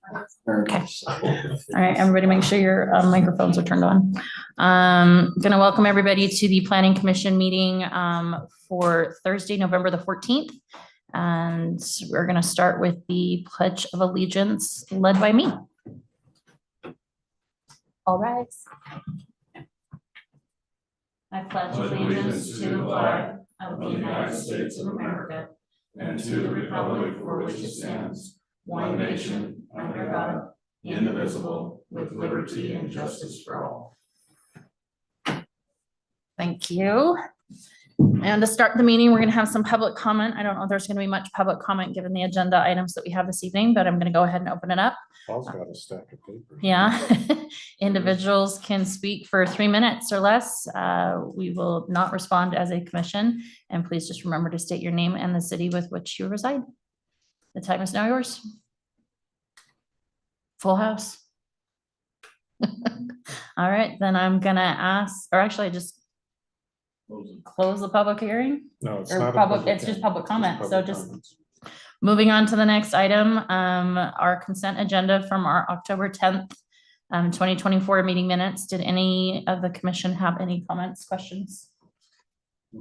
Okay. All right, everybody make sure your microphones are turned on. Gonna welcome everybody to the Planning Commission meeting for Thursday, November the 14th. And we're gonna start with the Pledge of Allegiance led by me. All rise. I pledge allegiance to the flag of the United States of America and to the republic for which it stands, one nation, under God, indivisible, with liberty and justice for all. Thank you. And to start the meeting, we're going to have some public comment. I don't know if there's going to be much public comment given the agenda items that we have this evening, but I'm going to go ahead and open it up. Paul's got a stack of paper. Yeah. Individuals can speak for 3 minutes or less. We will not respond as a commission. And please just remember to state your name and the city with which you reside. The time is now yours. Full house. All right, then I'm gonna ask, or actually I just close the public hearing. No, it's Or not. public, it's just public comment. So public just comments. moving on to the next item, our consent agenda from our October 10th, 2024 meeting minutes. Did any of the commission have any comments, questions?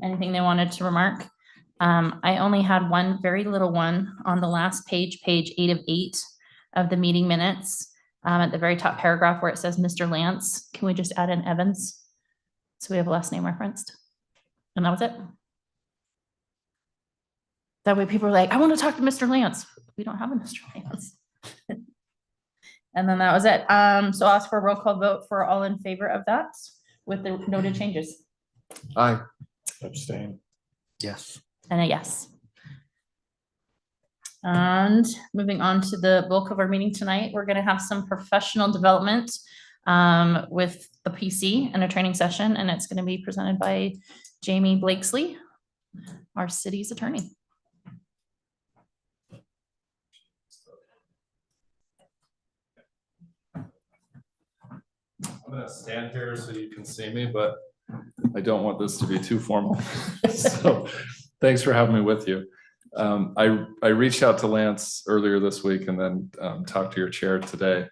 Anything they wanted to remark? I only had one very little one on the last page, page 8 of 8 of the meeting minutes. At the very top paragraph where it says Mr. Lance, can we just add in Evans? So we have a last name referenced. And that was it. That way people are like, I want to talk to Mr. Lance. We don't have a Mr. Lance. And then that was it. So I'll ask for a roll call vote for all in favor of that with the noted changes. Aye. Abstain. Yes. And a yes. And moving on to the bulk of our meeting tonight, we're going to have some professional development with the PC and a training session, and it's going to be presented by Jamie Blakesley, our city's attorney. I'm gonna stand here so you can see me, but I don't want this to be too formal. So thanks for having me with you. I reached out to Lance earlier this week and then talked to your chair today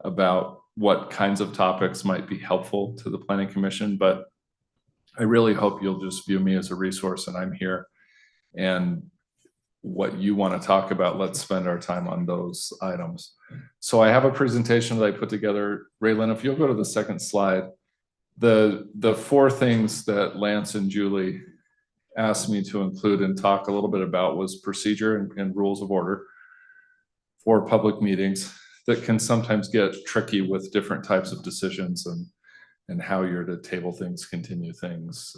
about what kinds of topics might be helpful to the Planning Commission, but I really hope you'll just view me as a resource and I'm here. And what you want to talk about, let's spend our time on those items. So I have a presentation that I put together. Raylan, if you'll go to the second slide, the 4 things that Lance and Julie asked me to include and talk a little bit about was procedure and rules of order for public meetings that can sometimes get tricky with different types of decisions and how you're to table things, continue things,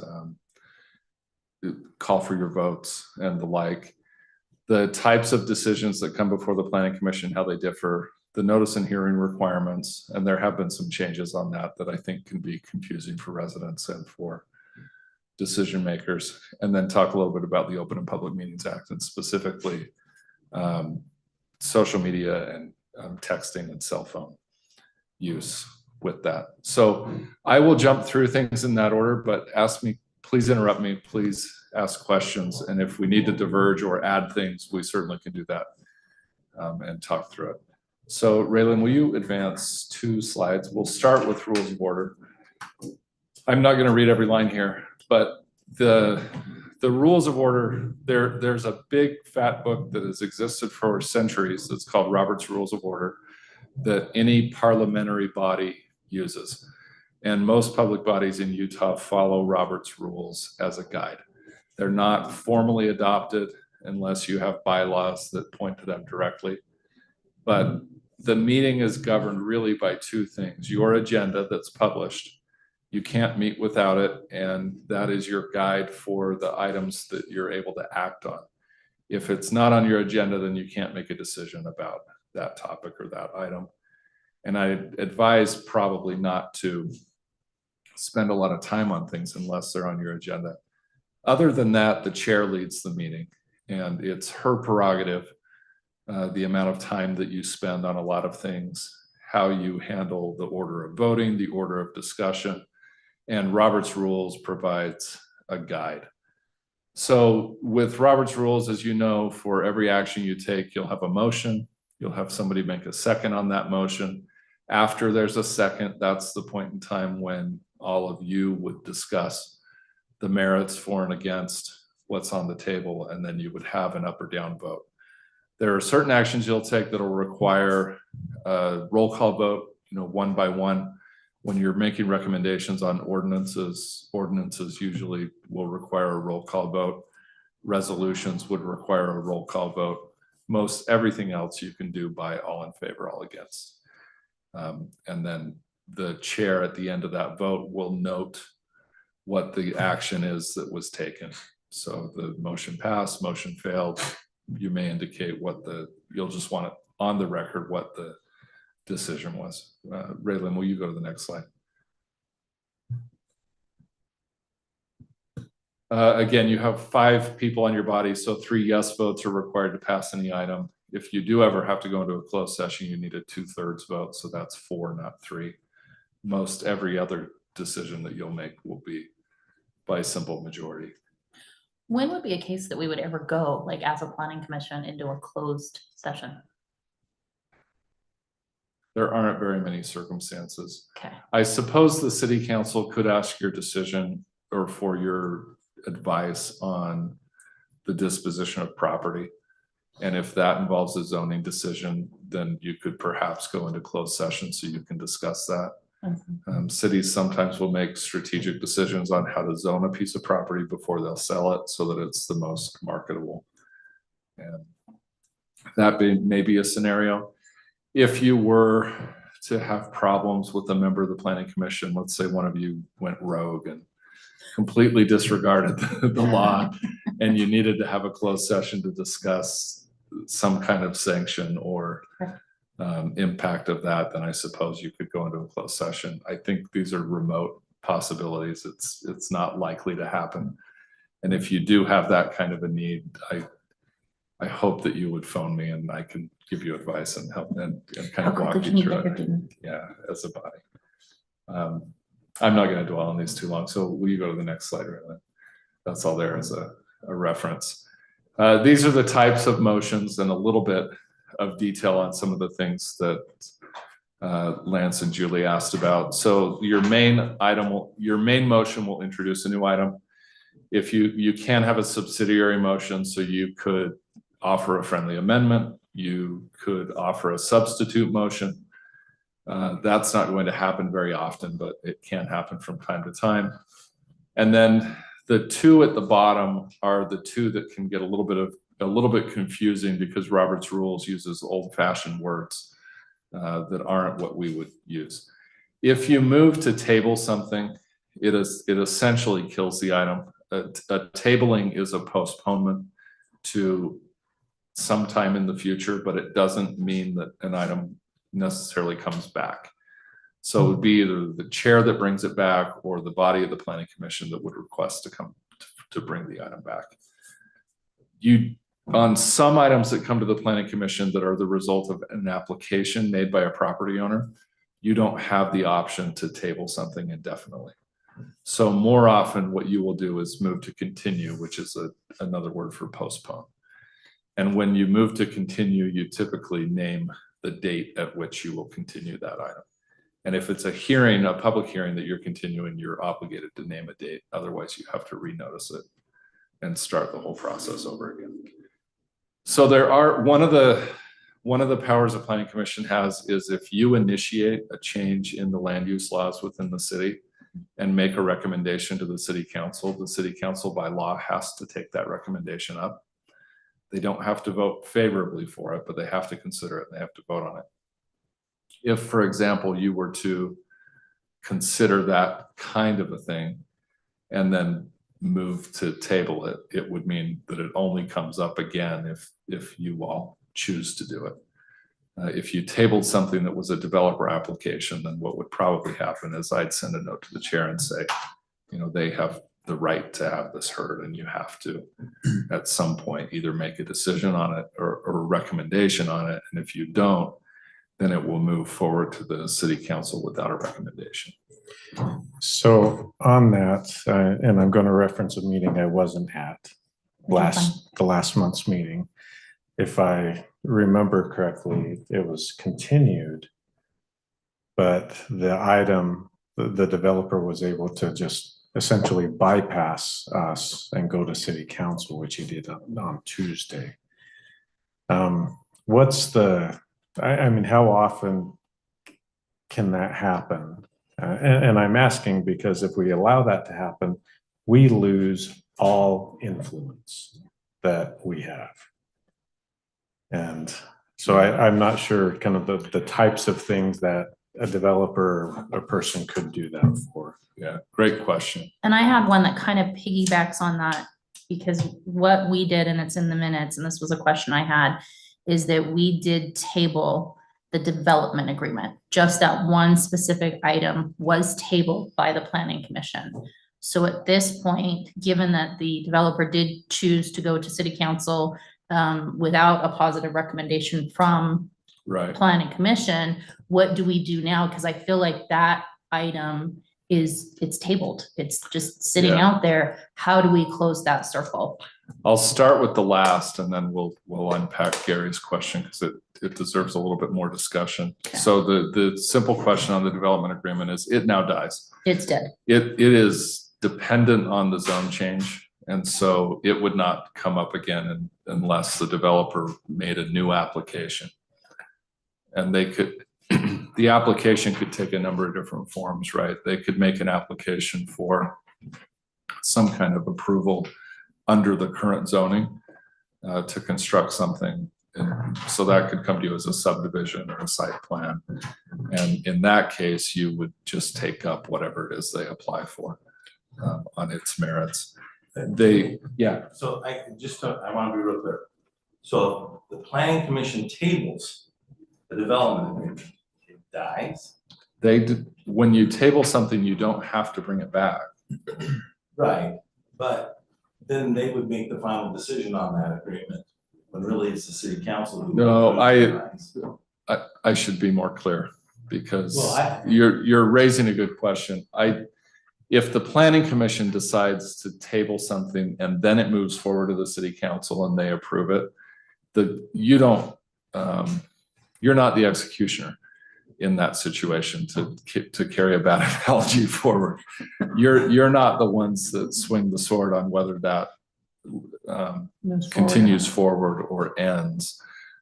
call for your votes and the like. The types of decisions that come before the Planning Commission, how they differ, the notice and hearing requirements, and there have been some changes on that I think can be confusing for residents and for decision makers, and then talk a little bit about the Open and Public Meetings Act and specifically social media and texting and cell phone use with that. So I will jump through things in that order, but please interrupt me, please ask questions. And if we need to diverge or add things, we certainly can do that and talk through it. So Raylan, will you advance 2 slides? We'll start with rules of order. I'm not going to read every line here, but the rules of order, there's a big fat book that has existed for centuries that's called Robert's Rules of Order that any parliamentary body uses. And most public bodies in Utah follow Robert's rules as a guide. They're not formally adopted unless you have bylaws that point to them directly. But the meeting is governed really by 2 things: your agenda that's published. You can't meet without it, and that is your guide for the items that you're able to act on. If it's not on your agenda, then you can't make a decision about that topic or that item. And I advise probably not to spend a lot of time on things unless they're on your agenda. Other than that, the chair leads the meeting, and it's her prerogative, the amount of time that you spend on a lot of things, how you handle the order of voting, the order of discussion, and Robert's Rules provides a guide. So with Robert's Rules, as you know, for every action you take, you'll have a motion You'll have somebody make a second on that motion. After there's a second, that's the point in time when all of you would discuss the merits for and against what's on the table, and then you would have an up or down vote. There are certain actions you'll take that'll require a roll call vote, one by one. When you're making recommendations on ordinances usually will require a roll call vote. Resolutions would require a roll call vote. Most everything else you can do by all in favor, all against. And then the chair at the end of that vote will note what the action is that was taken. So the motion passed, motion failed. You may indicate you'll just want it on the record what the decision was. Raylan, will you go to the next slide? Again, you have 5 people on your body, so 3 yes votes are required to pass any item. If you do ever have to go into a closed session, you need a 2/3 vote, so that's 4, not 3. Most every other decision that you'll make will be by simple majority. When would be a case that we would ever go, like as a planning commission, into a closed session? There aren't very many circumstances. Okay. I suppose the city council could ask your decision or for your advice on the disposition of property. And if that involves a zoning decision, then you could perhaps go into closed session so you can discuss that. Cities sometimes will make strategic decisions on how to zone a piece of property before they'll sell it so that it's the most marketable. And that may be a scenario. If you were to have problems with a member of the planning commission, let's say one of you went rogue and completely disregarded the law and you needed to have a closed session to discuss some kind of sanction or impact of that, then I suppose you could go into a closed session. I think these are remote possibilities. It's not likely to happen. And if you do have that kind of a need, I hope that you would phone me and I can give you advice and help and kind of walk you through it. Yeah, as a body. I'm not going to dwell on these too long. So will you go to the next slide, really? That's all there as a reference. These are the types of motions and a little bit of detail on some of the things that Lance and Julie asked about. So your main motion will introduce a new item. If you can have a subsidiary motion, so you could offer a friendly amendment, you could offer a substitute motion. That's not going to happen very often, but it can happen from time to time. And then the 2 at the bottom are the 2 that can get a little bit confusing because Robert's rules uses old-fashioned words that aren't what we would use. If you move to table something, it essentially kills the item. A tabling is a postponement to sometime in the future, but it doesn't mean that an item necessarily comes back. So it would be either the chair that brings it back or the body of the planning commission that would request to bring the item back. On some items that come to the planning commission that are the result of an application made by a property owner, you don't have the option to table something indefinitely. So more often what you will do is move to continue, which is another word for postpone. And when you move to continue, you typically name the date at which you will continue that item. And if it's a public hearing that you're continuing, you're obligated to name a date. Otherwise, you have to renotice it and start the whole process over again. So one of the powers a planning commission has is if you initiate a change in the land use laws within the city and make a recommendation to the city council by law has to take that recommendation up. They don't have to vote favorably for it, but they have to consider it and they have to vote on it. If, for example, you were to consider that kind of a thing and then move to table it, it would mean that it only comes up again if you all choose to do it. If you tabled something that was a developer application, then what would probably happen is I'd send a note to the chair and say, they have the right to have this heard and you have to at some point either make a decision on it or a recommendation on it. And if you don't, then it will move forward to the city council without a recommendation. So on that, and I'm going to reference a meeting I wasn't at the last month's meeting. if I remember correctly, it was continued. But the item, the developer was able to just essentially bypass us and go to city council, which he did on Tuesday. What's the, I mean, how often can that happen? And I'm asking because if we allow that to happen, we lose all influence that we have. And so I'm not sure kind of the types of things that a developer, a person could do that for. Yeah, great question. And I had one that kind of piggybacks on that, because what we did, and it's in the minutes, and this was a question I had, is that we did table the development agreement. Just that one specific item was tabled by the planning commission. So at this point, given that the developer did choose to go to city council without a positive recommendation from Right. planning commission, what do we do now? Because I feel like that item it's tabled. It's just sitting Yeah. out there. How do we close that circle? I'll start with the last and then we'll unpack Gary's question because it deserves a little bit more discussion. Okay. So the simple question on the development agreement is it now dies. It's dead. It is dependent on the zone change. And so it would not come up again unless the developer made a new application. And they could, the application could take a number of different forms, right? They could make an application for some kind of approval under the current zoning to construct something. And so that could come to you as a subdivision or a site plan. And in that case, you would just take up whatever it is they apply for on its merits. Yeah. So I want to be real clear. So the planning commission tables the development agreement, it dies. When you table something, you don't have to bring it back. Right, but then they would make the final decision on that agreement, when really it's the city council who. No, approves it. I should be more clear because Well, you're raising a good question. If the planning commission decides to table something and then it moves forward to the city council and they approve it, you're not the executioner in that situation to carry a bad analogy forward. You're not the ones that swing the sword on whether that continues forward or ends.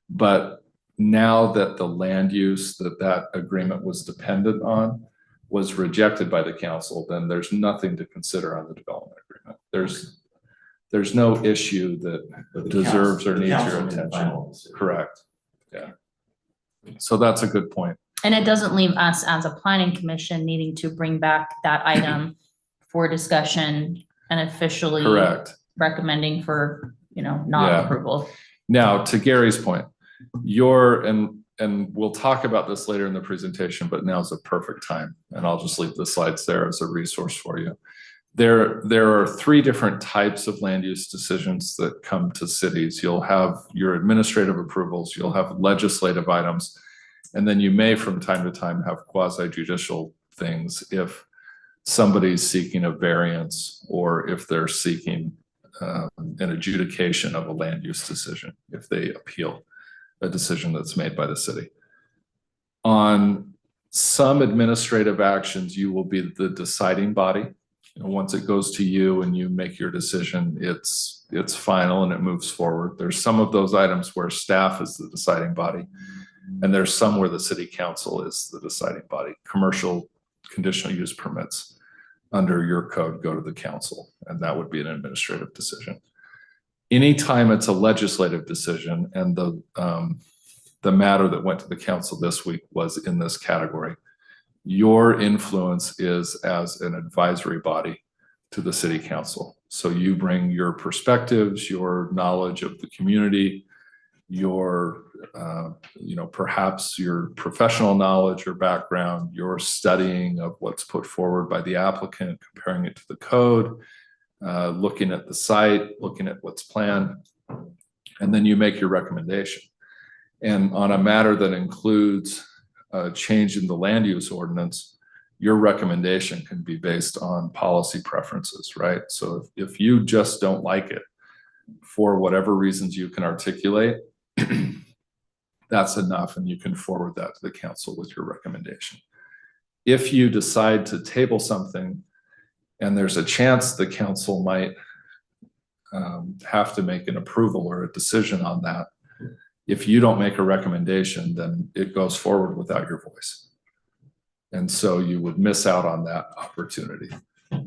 But now that the land use that agreement was dependent on was rejected by the council, then there's nothing to consider on the development agreement. There's no issue that But the deserves or the needs council your made the attention. final decision. Correct. Yeah. So that's a good point. And it doesn't leave us as a planning commission needing to bring back that item for discussion and officially Correct. recommending for, non-approval. Now, to Gary's point, and we'll talk about this later in the presentation, but now's a perfect time. And I'll just leave the slides there as a resource for you. There are three different types of land use decisions that come to cities. You'll have your administrative approvals, you'll have legislative items, and then you may from time to time have quasi judicial things if somebody's seeking a variance or if they're seeking an adjudication of a land use decision, if they appeal a decision that's made by the city. On some administrative actions, you will be the deciding body. Once it goes to you and you make your decision, it's final and it moves forward. There's some of those items where staff is the deciding body, and there's some where the city council is the deciding body. Commercial conditional use permits under your code go to the council, and that would be an administrative decision. Anytime it's a legislative decision, and the matter that went to the council this week was in this category, your influence is as an advisory body to the city council. So you bring your perspectives, your knowledge of the community, your, perhaps your professional knowledge or background, your studying of what's put forward by the applicant, comparing it to the code, looking at the site, looking at what's planned, and then you make your recommendation. And on a matter that includes change in the land use ordinance, your recommendation can be based on policy preferences, right? So if you just don't like it for whatever reasons you can articulate, that's enough and you can forward that to the council with your recommendation. If you decide to table something and there's a chance the council might have to make an approval or a decision on that, if you don't make a recommendation, then it goes forward without your voice. And so you would miss out on that opportunity.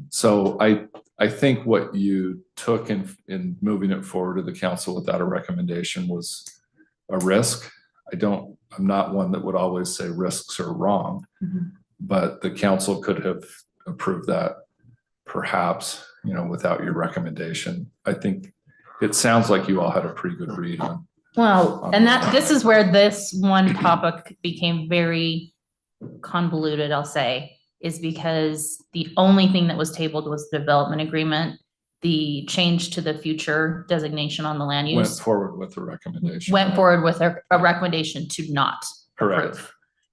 So I think what you took in moving it forward to the council without a recommendation was a risk. I'm not one that would always say risks are wrong, but the council could have approved that perhaps, without your recommendation. I think it sounds like you all had a pretty good read on. Well, and this is where this one topic became very convoluted, I'll say, is because the only thing that was tabled was the development agreement. The change to the future designation on the land Went use forward with the recommendation. went right? forward with a recommendation to not Correct. approve.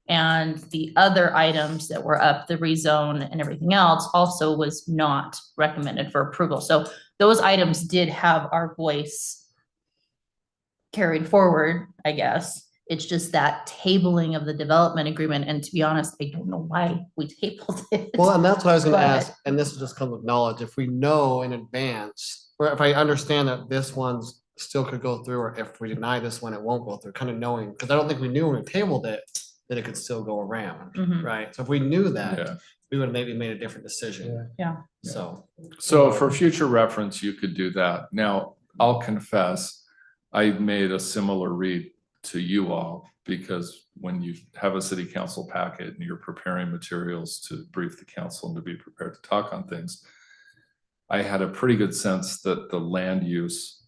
And the other items that were up, the rezone and everything else, also was not recommended for approval. So those items did have our voice carried forward, I guess. It's just that tabling of the development agreement. And to be honest, I don't know why we tabled it. Well, and that's what I was gonna But- ask, and this will just come with knowledge, if we know in advance, or if I understand that this one's still could go through, or if we deny this one, it won't go through, kind of knowing, because I don't think we knew when we tabled it, that it could still go around, Mhm. right? So if we knew Yeah. that, we would have maybe made a different decision. Yeah. So. So for future reference, you could do that. Now, I'll confess, I made a similar read to you all, because when you have a city council packet and you're preparing materials to brief the council and to be prepared to talk on things, I had a pretty good sense that the land use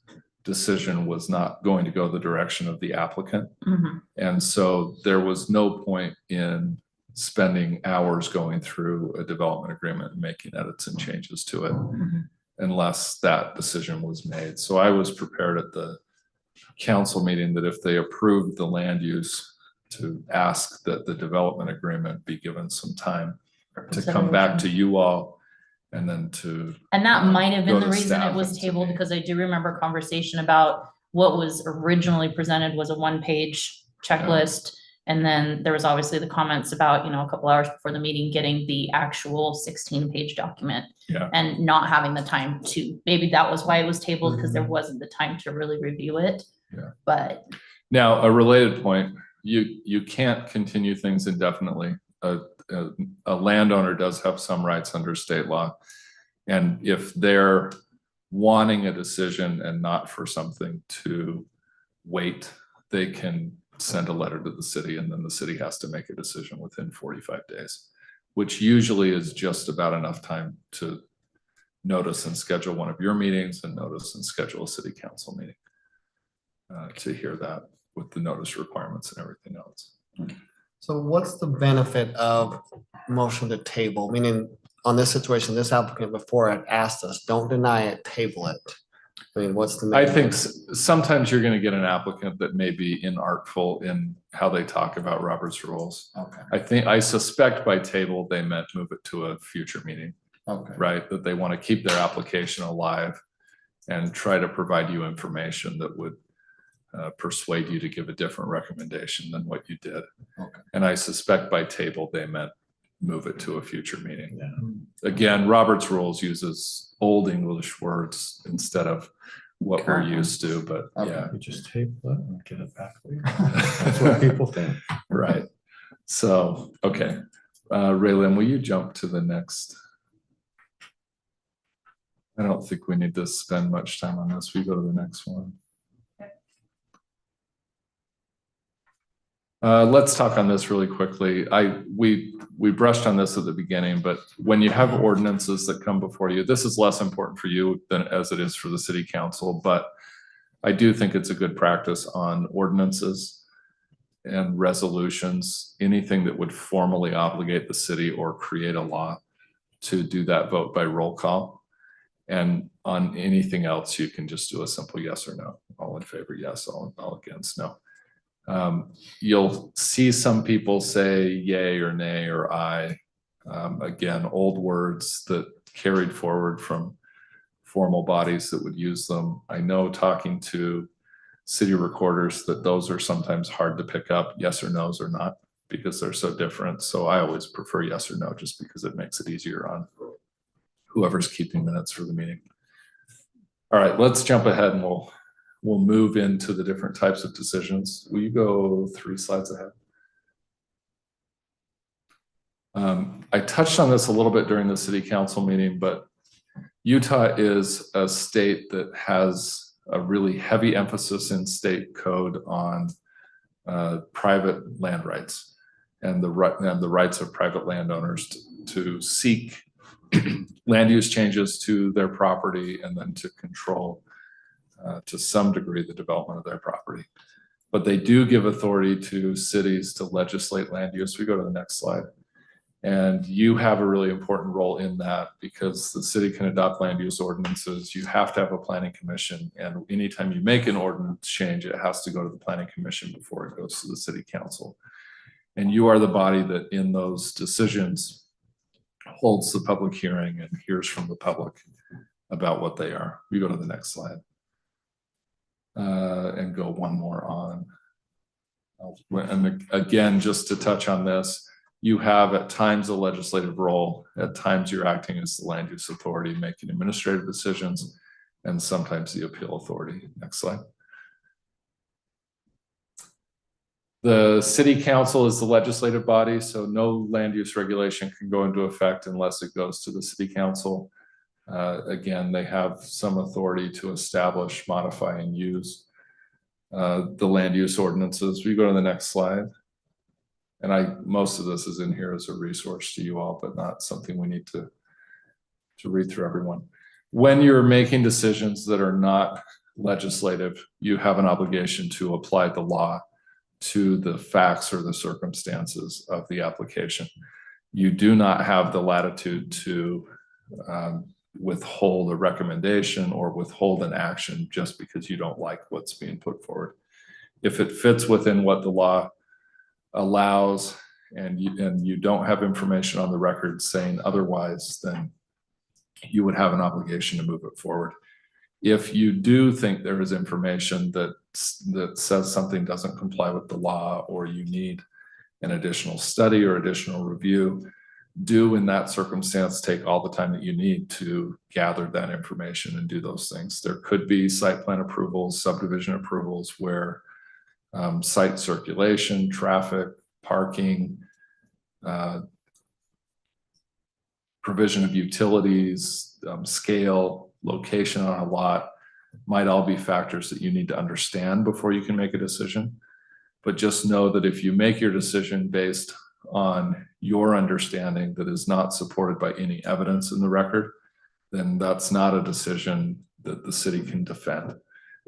decision was not going to go the direction of the applicant. Mhm. And so there was no point in spending hours going through a development agreement and making edits and changes to it Mhm. unless that decision was made. So I was prepared at the council meeting that if they approved the land use, to ask that the development agreement be given some time to come back to you all and then to, And that might have been go the to reason staff it was and to tabled, me. because I do remember conversation about what was originally presented was a one-page checklist. And then there was obviously the comments about, a couple hours before the meeting, getting the actual 16-page document. Yeah. And not having the time to, maybe that was why it was tabled, because there wasn't the time to really review it. Yeah. But now, a related point, you can't continue things indefinitely. A landowner does have some rights under state law. And if they're wanting a decision and not for something to wait, they can send a letter to the city, and then the city has to make a decision within 45 days, which usually is just about enough time to notice and schedule one of your meetings and notice and schedule a city council meeting to hear that with the notice requirements and everything else. So what's the benefit of motion to table? Meaning, on this situation, this applicant before had asked us, don't deny it, table it. I mean, what's the? I think sometimes you're going to get an applicant that may be inartful in how they talk about Robert's rules. Okay, I suspect by table, they meant move it to a future meeting, okay. right? That they want to keep their application alive and try to provide you information that would persuade you to give a different recommendation than what you did. Okay. And I suspect by table, they meant move it to a future meeting. Yeah. Again, Robert's rules uses old English words instead of what we're Current used to, but Okay. yeah. We just table it and get it back later. That's what people think. Right. So, okay. Raylan, will you jump to the next? I don't think we need to spend much time on this. We go to the next one. Let's talk on this really quickly. We brushed on this at the beginning, but when you have ordinances that come before you, this is less important for you than as it is for the city council, but I do think it's a good practice on ordinances and resolutions, anything that would formally obligate the city or create a law to do that vote by roll call. And on anything else, you can just do a simple yes or no. All in favor, yes, all against, no. You'll see some people say yay or nay or aye. Again, old words that carried forward from formal bodies that would use them. I know talking to city recorders, that those are sometimes hard to pick up, yes or no's or not, because they're so different. So I always prefer yes or no, just because it makes it easier on whoever's keeping minutes for the meeting. All right, let's jump ahead and we'll move into the different types of decisions. Will you go 3 slides ahead? I touched on this a little bit during the city council meeting, but Utah is a state that has a really heavy emphasis in state code on private land rights and the rights of private landowners to seek land use changes to their property and then to control to some degree the development of their property. But they do give authority to cities to legislate land use. We go to the next slide. And you have a really important role in that, because the city can adopt land use ordinances. You have to have a planning commission. And anytime you make an ordinance change, it has to go to the planning commission before it goes to the city council. And you are the body that in those decisions holds the public hearing and hears from the public about what they are. We go to the next slide. And go one more on. And again, just to touch on this, you have at times a legislative role, at times you're acting as the land use authority, making administrative decisions, and sometimes the appeal authority. Next slide. The city council is the legislative body, so no land use regulation can go into effect unless it goes to the city council. Again, they have some authority to establish, modify, and use the land use ordinances. We go to the next slide. And most of this is in here as a resource to you all, but not something we need to read through everyone. When you're making decisions that are not legislative, you have an obligation to apply the law to the facts or the circumstances of the application. You do not have the latitude to withhold a recommendation or withhold an action just because you don't like what's being put forward. If it fits within what the law allows and you don't have information on the record saying otherwise, then you would have an obligation to move it forward. If you do think there is information that says something doesn't comply with the law, or you need an additional study or additional review, do in that circumstance take all the time that you need to gather that information and do those things. There could be site plan approvals, subdivision approvals where site circulation, traffic, parking, provision of utilities, scale, location on a lot might all be factors that you need to understand before you can make a decision. But just know that if you make your decision based on your understanding that is not supported by any evidence in the record, then that's not a decision that the city can defend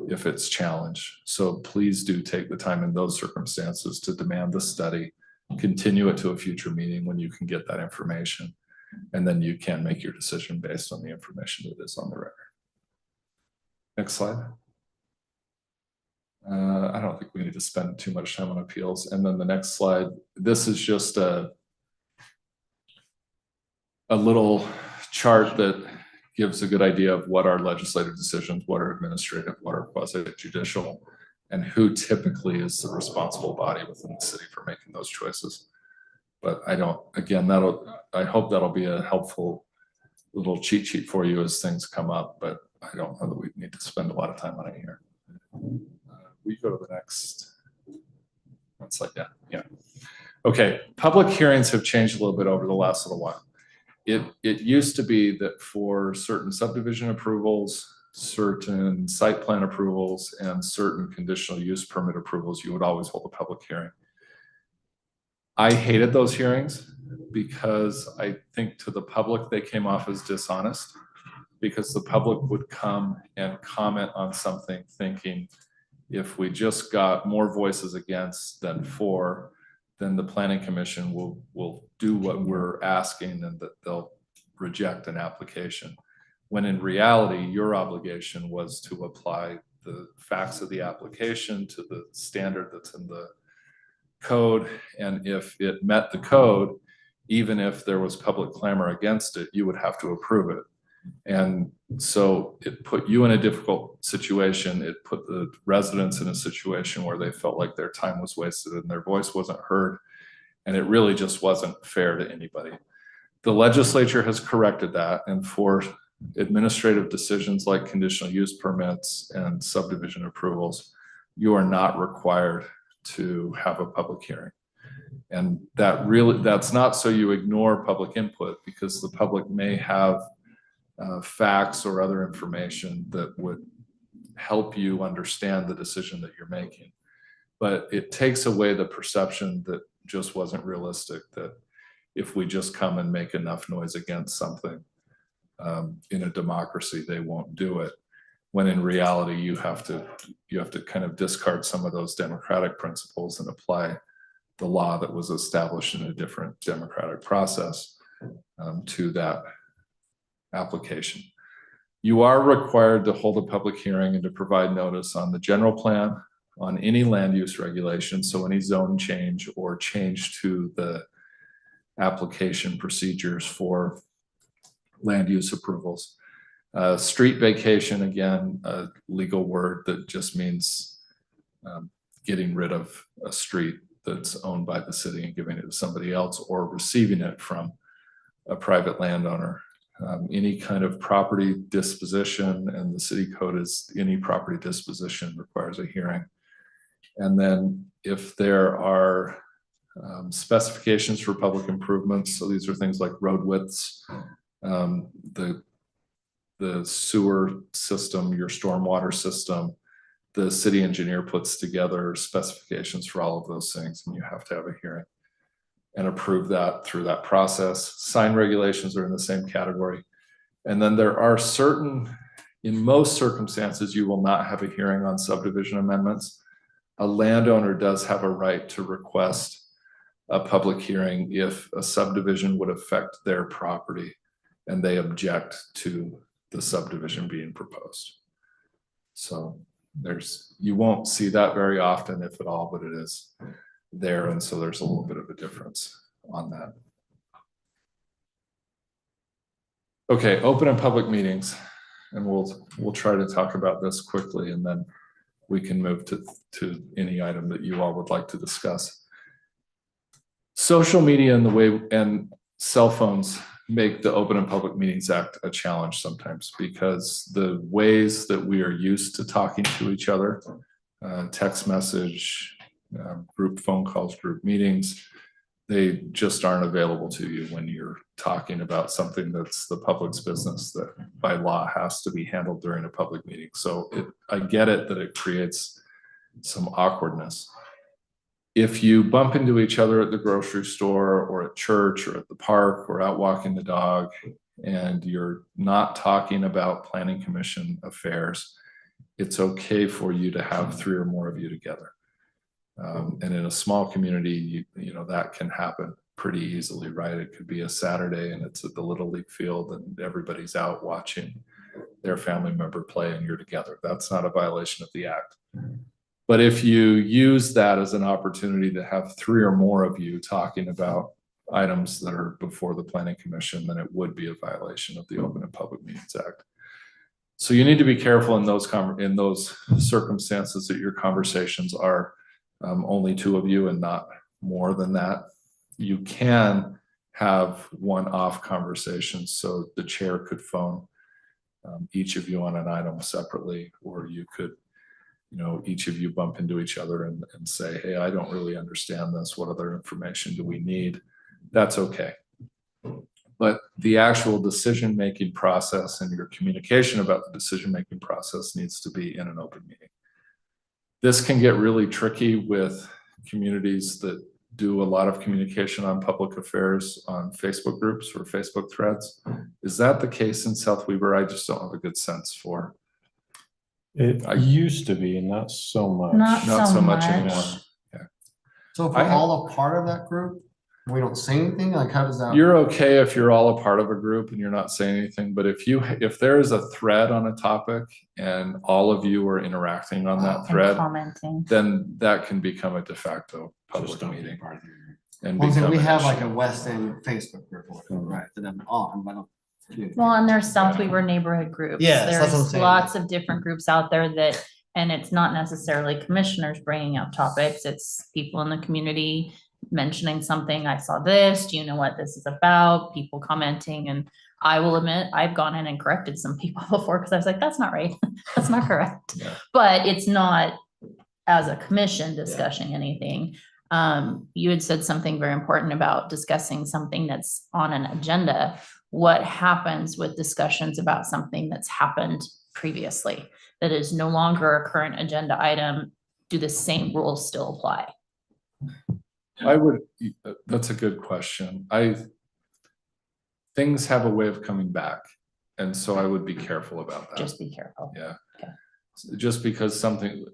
if it's challenged. So please do take the time in those circumstances to demand the study, continue it to a future meeting when you can get that information, and then you can make your decision based on the information that is on the record. Next slide. I don't think we need to spend too much time on appeals. And then the next slide, this is just a little chart that gives a good idea of what are legislative decisions, what are administrative, what are quasi-judicial, and who typically is the responsible body within the city for making those choices. But I hope that'll be a helpful little cheat sheet for you as things come up, but I don't know that we need to spend a lot of time on it here. We go to the next one slide. Yeah. Okay, public hearings have changed a little bit over the last little while. It used to be that for certain subdivision approvals, certain site plan approvals, and certain conditional use permit approvals, you would always hold a public hearing. I hated those hearings because I think to the public they came off as dishonest, because the public would come and comment on something thinking, if we just got more voices against than for, then the planning commission will do what we're asking and that they'll reject an application. When in reality, your obligation was to apply the facts of the application to the standard that's in the code. And if it met the code, even if there was public clamor against it, you would have to approve it. And so it put you in a difficult situation. It put the residents in a situation where they felt like their time was wasted and their voice wasn't heard. And it really just wasn't fair to anybody. The legislature has corrected that, and for administrative decisions like conditional use permits and subdivision approvals, you are not required to have a public hearing. And that's not so you ignore public input, because the public may have facts or other information that would help you understand the decision that you're making. But it takes away the perception that just wasn't realistic, that if we just come and make enough noise against something in a democracy, they won't do it. When in reality, you have to kind of discard some of those democratic principles and apply the law that was established in a different democratic process to that application. You are required to hold a public hearing and to provide notice on the general plan, on any land use regulation, so any zone change or change to the application procedures for land use approvals. Street vacation, again, a legal word that just means getting rid of a street that's owned by the city and giving it to somebody else, or receiving it from a private landowner. Any kind of property disposition, and the city code is any property disposition requires a hearing. And then if there are specifications for public improvements, so these are things like road widths, the sewer system, your stormwater system, the city engineer puts together specifications for all of those things, and you have to have a hearing and approve that through that process. Sign regulations are in the same category. And then there are certain, in most circumstances, you will not have a hearing on subdivision amendments. A landowner does have a right to request a public hearing if a subdivision would affect their property and they object to the subdivision being proposed. So you won't see that very often, if at all, but it is there. And so there's a little bit of a difference on that. Okay, open and public meetings. And we'll try to talk about this quickly, and then we can move to any item that you all would like to discuss. Social media and cell phones make the Open and Public Meetings Act a challenge sometimes, because the ways that we are used to talking to each other, text message, group phone calls, group meetings, they just aren't available to you when you're talking about something that's the public's business that by law has to be handled during a public meeting. So I get it that it creates some awkwardness. If you bump into each other at the grocery store or at church or at the park or out walking the dog, and you're not talking about planning commission affairs, it's okay for you to have 3 or more of you together. And in a small community, you know, that can happen pretty easily, right? It could be a Saturday and it's at the Little League field and everybody's out watching their family member play and you're together. That's not a violation of the act. But if you use that as an opportunity to have 3 or more of you talking about items that are before the Planning Commission, then it would be a violation of the Open and Public Meetings Act. So you need to be careful in those circumstances that your conversations are only 2 of you and not more than that. You can have one-off conversations, so the chair could phone each of you on an item separately, or you could, you know, each of you bump into each other and say, hey, I don't really understand this. What other information do we need? That's okay. But the actual decision-making process and your communication about the decision-making process needs to be in an open meeting. This can get really tricky with communities that do a lot of communication on public affairs on Facebook groups or Facebook threads. Is that the case in South Weber? I just don't have a good sense for. It used to be, not so much. Not so much anymore. So if we're all a part of that group, we don't say anything, like how does that? You're okay if you're all a part of a group and you're not saying anything, but if there is a thread on a topic and all of you are interacting on that thread, Commenting. then that can become a de facto public meeting. And Well, so become we an have issue. like a West End Facebook group, or whatever, right, that I'm on, but Well, and there's South Weaver neighborhood groups. Yes, that's what I'm There's saying. lots of different groups out there that, and it's not necessarily commissioners bringing up topics. It's people in the community mentioning something. I saw this. Do you know what this is about? People commenting. And I will admit, I've gone in and corrected some people before because I was like, that's not right. That's not correct. Yeah. But it's not as a commission discussing anything. You had said something very important about discussing something that's on an agenda. What happens with discussions about something that's happened previously that is no longer a current agenda item? Do the same rules still apply? I would, that's a good question. Things have a way of coming back. And so I would be careful about that. Just be careful. Yeah. Okay. Just because something,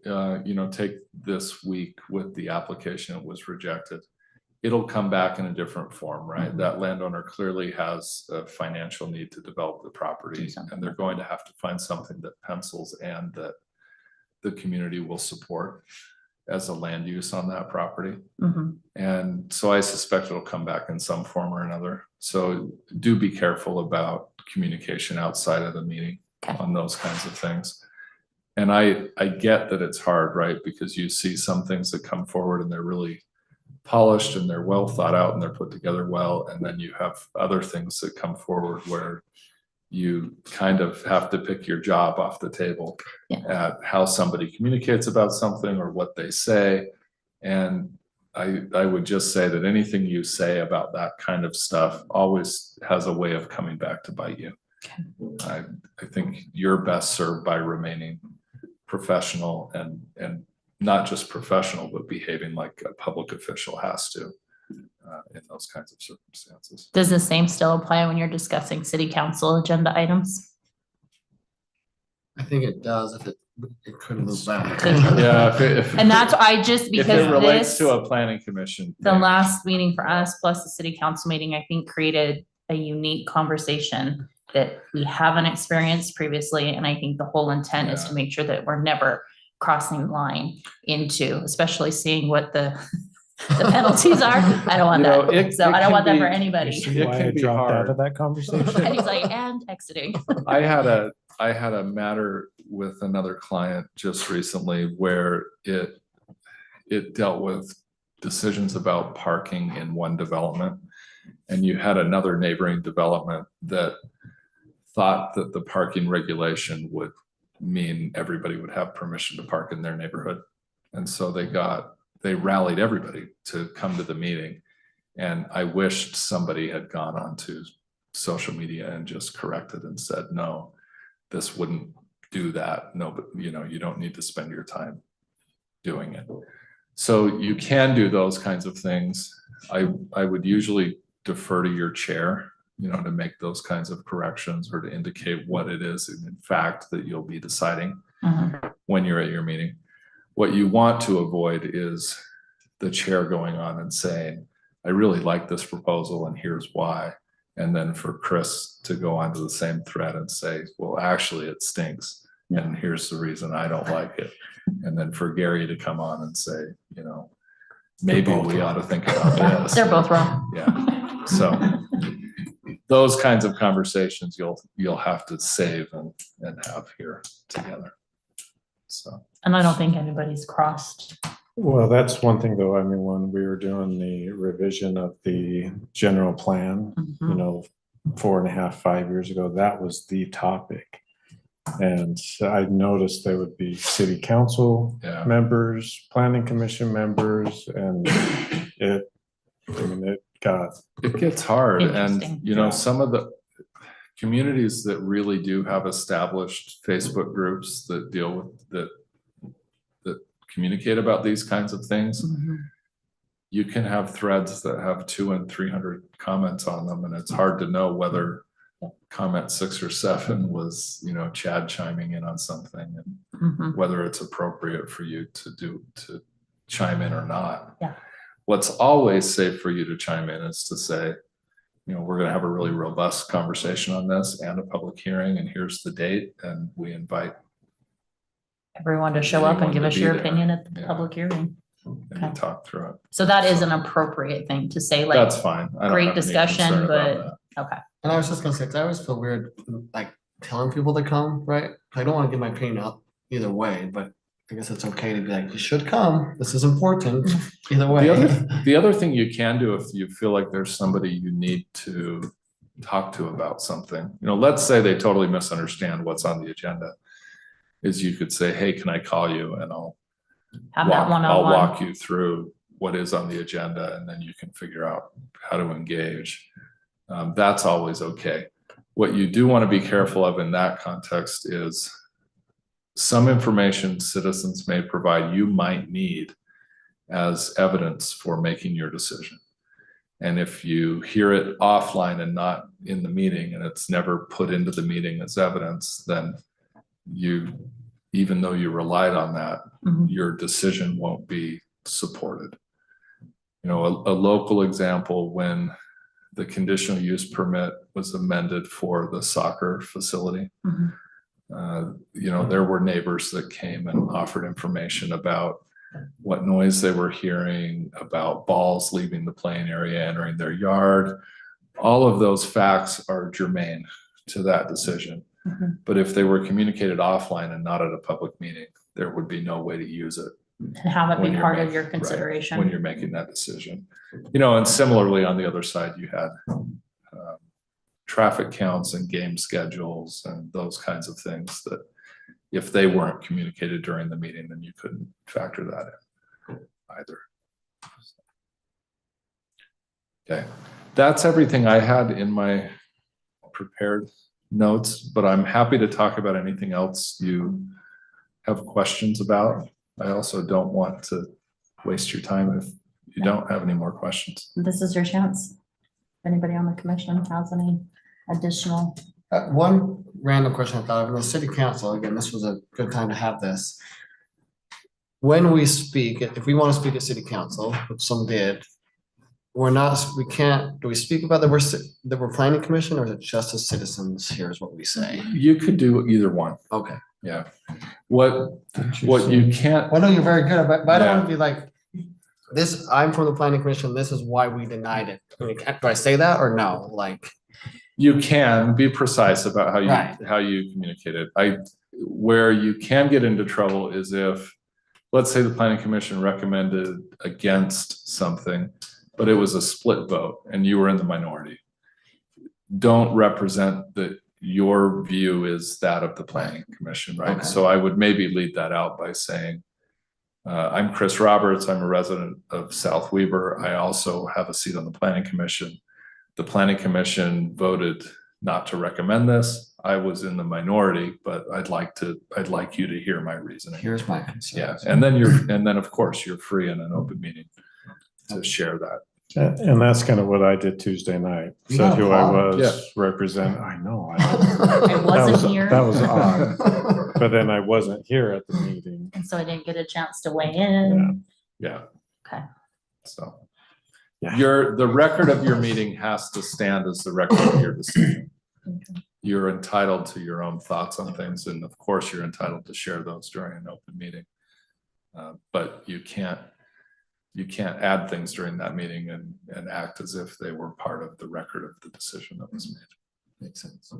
take this week with the application, it was rejected. It'll come back in a different form, right? Mhm. That landowner clearly has a financial need to develop the property, Do something. and they're going to have to find something that pencils and that the community will support as a land use on that property. Mhm. And so I suspect it'll come back in some form or another. So do be careful about communication outside of the meeting Okay. on those kinds of things. And I get that it's hard, right? Because you see some things that come forward and they're really polished and they're well thought out and they're put together well. And then you have other things that come forward where you kind of have to pick your job off the table at how somebody communicates about something or what they say. And I would just say that anything you say about that kind of stuff always has a way of coming back to bite you. I think you're best served by remaining professional and not just professional, but behaving like a public official has to in those kinds of circumstances. Does the same still apply when you're discussing city council agenda items? I think it does if it could move back. Yeah, if And that's, I just, if because it relates this, to a planning commission. the thing. last meeting for us plus the city council meeting, I think created a unique conversation that we haven't experienced previously. And I think the whole intent is to Yeah. make sure that we're never crossing the line into, especially seeing what the penalties are. I don't want You know, that. it- So it I don't can want that for be- anybody. See It why can I be dropped out hard. of that conversation? And he's like, and exiting. I had a matter with another client just recently where it dealt with decisions about parking in one development. And you had another neighboring development that thought that the parking regulation would mean everybody would have permission to park in their neighborhood. And so they rallied everybody to come to the meeting. And I wished somebody had gone onto social media and just corrected and said, no, this wouldn't do that. No, but you don't need to spend your time doing it. So you can do those kinds of things. I would usually defer to your chair, to make those kinds of corrections or to indicate what it is in fact that you'll be deciding Mhm. when you're at your meeting. What you want to avoid is the chair going on and saying, I really like this proposal and here's why. And then for Chris to go onto the same thread and say, well, actually it stinks. And here's the reason I don't like it. And then for Gary to come on and say, maybe we ought to think about this. They're both wrong. Yeah. So those kinds of conversations you'll have to save and have here together. So. And I don't think anybody's crossed. Well, that's one thing though. I mean, when we were doing the revision of the general plan, Mhm. 4.5, 5 years ago, that was the topic. And I noticed there would be city council Yeah. members, planning commission members, and it got, It gets hard and, Interesting. some of the communities that really do have established Facebook groups that deal with that communicate about these kinds of things. Mhm. You can have threads that have 200 and 300 comments on them and it's hard to know whether comment 6 or 7 was, Chad chiming in on something and Mhm. whether it's appropriate for you to chime in or not. Yeah. What's always safe for you to chime in is to say, we're going to have a really robust conversation on this and a public hearing, and here's the date, and we invite Everyone to show up and Everyone give to us be your there. opinion at the Yeah. public hearing. and Okay. to talk through it. So that is an appropriate thing to say, like, That's fine. I don't great have any discussion, concern about but- that. okay, And I was just gonna say, 'cause I always feel weird, like telling people to come, right? I don't wanna give my opinion out either way, but I guess it's okay to be like, you should come, this is important, either way. The other thing you can do if you feel like there's somebody you need to talk to about something, let's say they totally misunderstand what's on the agenda, is you could say, hey, can I call you and I'll Have that I'll one-on-one. walk you through what is on the agenda and then you can figure out how to engage. That's always okay. What you do want to be careful of in that context is some information citizens may provide you might need as evidence for making your decision. And if you hear it offline and not in the meeting and it's never put into the meeting as evidence, then even though you relied on that, Mhm. your decision won't be supported. A local example, when the conditional use permit was amended for the soccer facility, Mhm. there were neighbors that came and offered information about what noise they were hearing, about balls leaving the playing area, entering their yard. All of those facts are germane to that decision. Mhm. But if they were communicated offline and not at a public meeting, there would be no way to use it And have it when be you're part of making- your right, consideration. when you're making that decision. And similarly, on the other side, you had traffic counts and game schedules and those kinds of things that if they weren't communicated during the meeting, then you couldn't factor that in either. Okay, that's everything I had in my prepared notes, but I'm happy to talk about anything else you have questions about. I also don't want to waste your time if you don't have any more questions. This is your chance. If anybody on the commission has any additional, One random question I thought of, in the city council, again, this was a good time to have this. When we speak, if we want to speak at city council, which some did, do we speak about that we're planning commission, or is it just as citizens, here's what we say? You could do either one. Okay. Yeah. What you can't, Well, no, you're very good, but I don't Yeah. want to be like, I'm from the planning commission, this is why we denied it. I mean, do I say that or no? Like, you can be precise about Right. how you communicate it. Where you can get into trouble is if, let's say the planning commission recommended against something, but it was a split vote and you were in the minority. Don't represent that your view is that of the planning commission, right? Okay. So I would maybe lead that out by saying, I'm Chris Roberts, I'm a resident of South Weber. I also have a seat on the planning commission. The planning commission voted not to recommend this. I was in the minority, but I'd like you to hear my reasoning. here's my Yeah, concerns. and then of course you're free in an open meeting to share that. And that's kind of what I did Tuesday night. You Said have who I fun. was, represent, I know. I That wasn't was- here. That was odd, but then I wasn't here at the meeting. and so I didn't get a chance to weigh in. Yeah. Okay. So Yeah. the record of your meeting has to stand as the record of your decision. Okay. You're entitled to your own thoughts on things, and of course, you're entitled to share those during an open meeting. But you can't add things during that meeting and act as if they were part of the record of the decision that was made. Makes sense.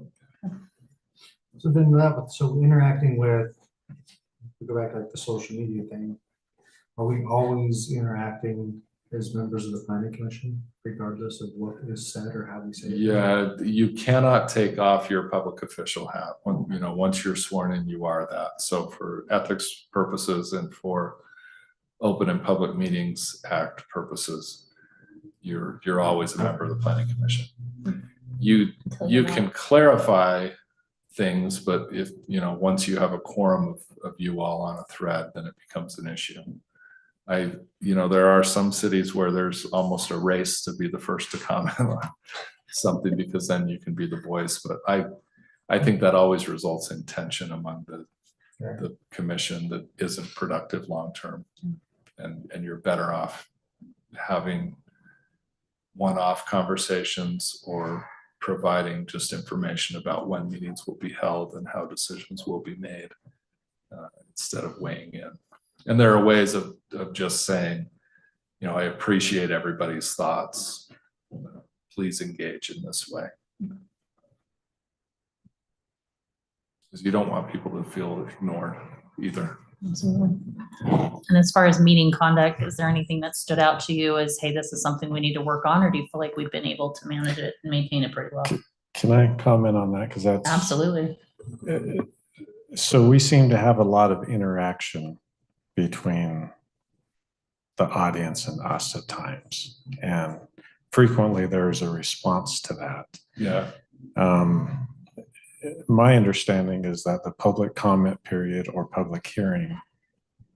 So then interacting with, we go back to like the social media thing, are we always interacting as members of the planning commission regardless of what is said or how we say it? Yeah, you cannot take off your public official hat. Once you're sworn in, you are that. So for ethics purposes and for Open and Public Meetings Act purposes, you're always a member of the planning commission. You can clarify things, but if, once you have a quorum of you all on a thread, then it becomes an issue. There are some cities where there's almost a race to be the first to comment on something because then you can be the voice. But I think that always results in tension among the commission that isn't productive long-term. And you're better off having one-off conversations or providing just information about when meetings will be held and how decisions will be made instead of weighing in. And there are ways of just saying, I appreciate everybody's thoughts. Please engage in this way. Because you don't want people to feel ignored either. Absolutely. And as far as meeting conduct, is there anything that stood out to you as, hey, this is something we need to work on, or do you feel like we've been able to manage it and maintain it pretty well? Can I comment on that? Because that's. Absolutely. So we seem to have a lot of interaction between the audience and us at times. And frequently there's a response to that. Yeah. My understanding is that the public comment period or public hearing,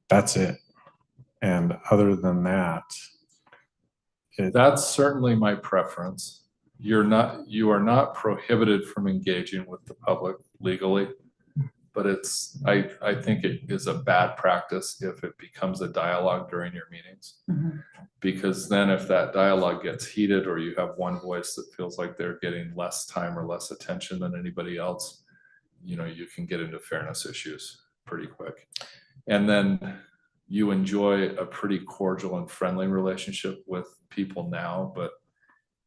that's it. And other than that, That's certainly my preference. You are not prohibited from engaging with the public legally, but I think it is a bad practice if it becomes a dialogue during your meetings. Mhm. Because then if that dialogue gets heated, or you have one voice that feels like they're getting less time or less attention than anybody else, you can get into fairness issues pretty quick. And then you enjoy a pretty cordial and friendly relationship with people now, but